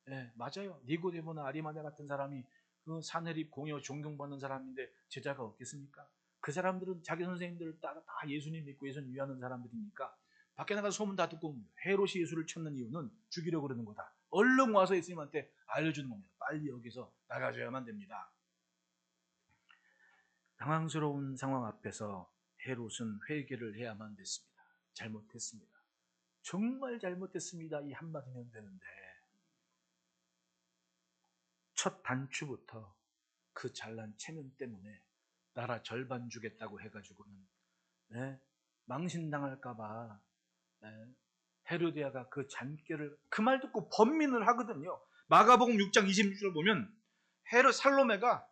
예, 맞아요. 니고데모나 아리마대 같은 사람이 그 산해립 공여 존경받는 사람인데 제자가 없겠습니까? 그 사람들은 자기 선생님들을 따라 다 예수님 믿고 예수님 위하는 사람들이니까 밖에 나가서 소문 다 듣고 헤롯이 예수를 찾는 이유는 죽이려고 그러는 거다. 얼른 와서 예수님한테 알려주는 겁니다. 빨리 여기서 나가줘야만 됩니다. 당황스러운 상황 앞에서 헤롯은 회개를 해야만 됐습니다. 잘못했습니다. 정말 잘못했습니다. 이 한마디면 되는데 첫 단추부터 그 잘난 체면 때문에 나라 절반 주겠다고 해가지고는 망신당할까봐 헤로디아가 그 잔꾀를 그 말 듣고 번민을 하거든요. 마가복음 6장 26절 보면 살로메가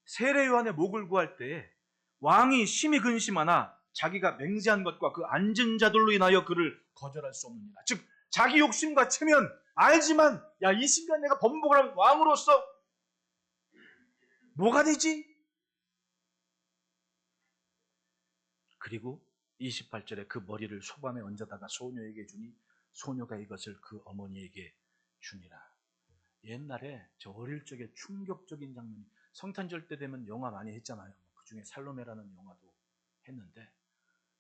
세례 요한의 목을 구할 때 왕이 심히 근심하나 자기가 맹세한 것과 그 앉은 자들로 인하여 그를 거절할 수 없느니라. 즉 자기 욕심과 체면 알지만 야, 이 순간 내가 번복을 하면 왕으로서 뭐가 되지? 그리고 28절에 그 머리를 소밤에 얹어다가 소녀에게 주니 소녀가 이것을 그 어머니에게 주니라. 옛날에 저 어릴 적에 충격적인 장면이, 성탄절 때 되면 영화 많이 했잖아요. 그 중에 살로메라는 영화도 했는데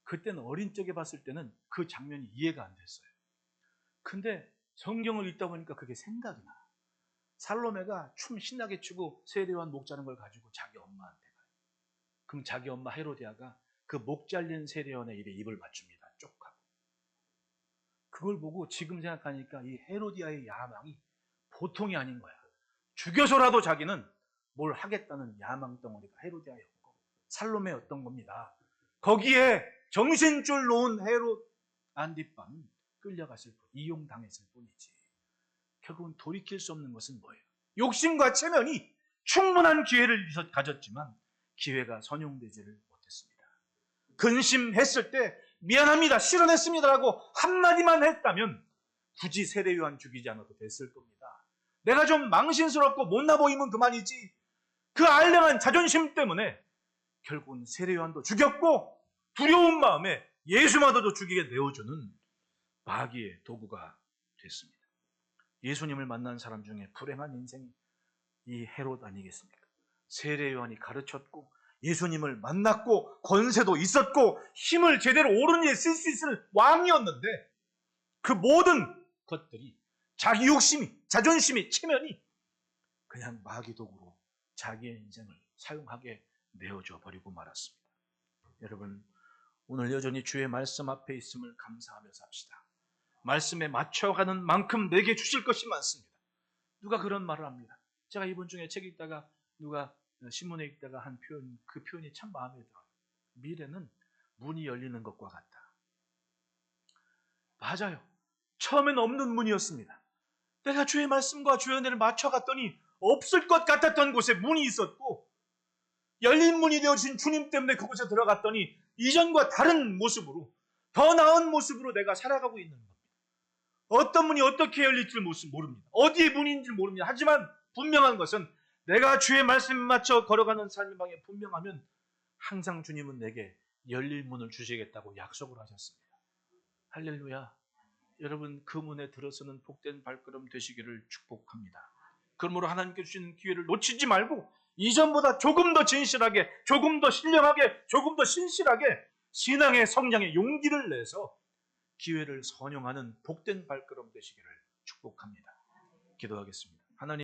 그때는 어린 적에 봤을 때는 그 장면이 이해가 안 됐어요. 근데 성경을 읽다 보니까 그게 생각이 나. 살로메가 춤 신나게 추고 세례요한 목 자른 걸 가지고 자기 엄마한테 가요. 그럼 자기 엄마 헤로디아가 그 목 잘린 세례요한의 입에 입을 맞춥니다. 쪽하고. 그걸 보고 지금 생각하니까 이 헤로디아의 야망이 보통이 아닌 거야. 죽여서라도 자기는 뭘 하겠다는 야망 덩어리가 헤로디아였고 살로메였던 겁니다. 거기에 정신줄 놓은 헤롯 안디빵, 끌려갔을 뿐, 이용당했을 뿐이지. 결국은 돌이킬 수 없는 것은 뭐예요? 욕심과 체면이 충분한 기회를 가졌지만 기회가 선용되지를 못했습니다. 근심했을 때 미안합니다, 실언했습니다라고 한마디만 했다면 굳이 세례요한 죽이지 않아도 됐을 겁니다. 내가 좀 망신스럽고 못나 보이면 그만이지, 그 알량한 자존심 때문에 결국은 세례요한도 죽였고 두려운 마음에 예수마저도 죽이게 내어주는 마귀의 도구가 됐습니다. 예수님을 만난 사람 중에 불행한 인생이 이 헤롯 아니겠습니까? 세례요한이 가르쳤고 예수님을 만났고 권세도 있었고 힘을 제대로 옳은 일에 쓸 수 있을 왕이었는데 그 모든 것들이 자기 욕심이, 자존심이, 체면이 그냥 마귀 도구로 자기의 인생을 사용하게 내어줘 버리고 말았습니다. 여러분, 오늘 여전히 주의 말씀 앞에 있음을 감사하며 삽시다. 말씀에 맞춰가는 만큼 내게 주실 것이 많습니다. 누가 그런 말을 합니다. 제가 이번 중에 책 읽다가 누가 신문에 읽다가 한 표현, 그 표현이 참 마음에 들어요. 미래는 문이 열리는 것과 같다. 맞아요. 처음엔 없는 문이었습니다. 내가 주의 말씀과 주의 은혜를 맞춰갔더니 없을 것 같았던 곳에 문이 있었고 열린 문이 되어주신 주님 때문에 그곳에 들어갔더니 이전과 다른 모습으로, 더 나은 모습으로 내가 살아가고 있는 겁니다. 어떤 문이 어떻게 열릴지 모릅니다. 어디에 문인지 모릅니다. 하지만 분명한 것은 내가 주의 말씀에 맞춰 걸어가는 삶의 방에 분명하면 항상 주님은 내게 열릴 문을 주시겠다고 약속을 하셨습니다. 할렐루야. 여러분, 그 문에 들어서는 복된 발걸음 되시기를 축복합니다. 그러므로 하나님께 주시는 기회를 놓치지 말고 이전보다 조금 더 진실하게, 조금 더 신령하게, 조금 더 신실하게 신앙의 성장에 용기를 내서 기회를 선용하는 복된 발걸음 되시기를 축복합니다. 기도하겠습니다. 하나님,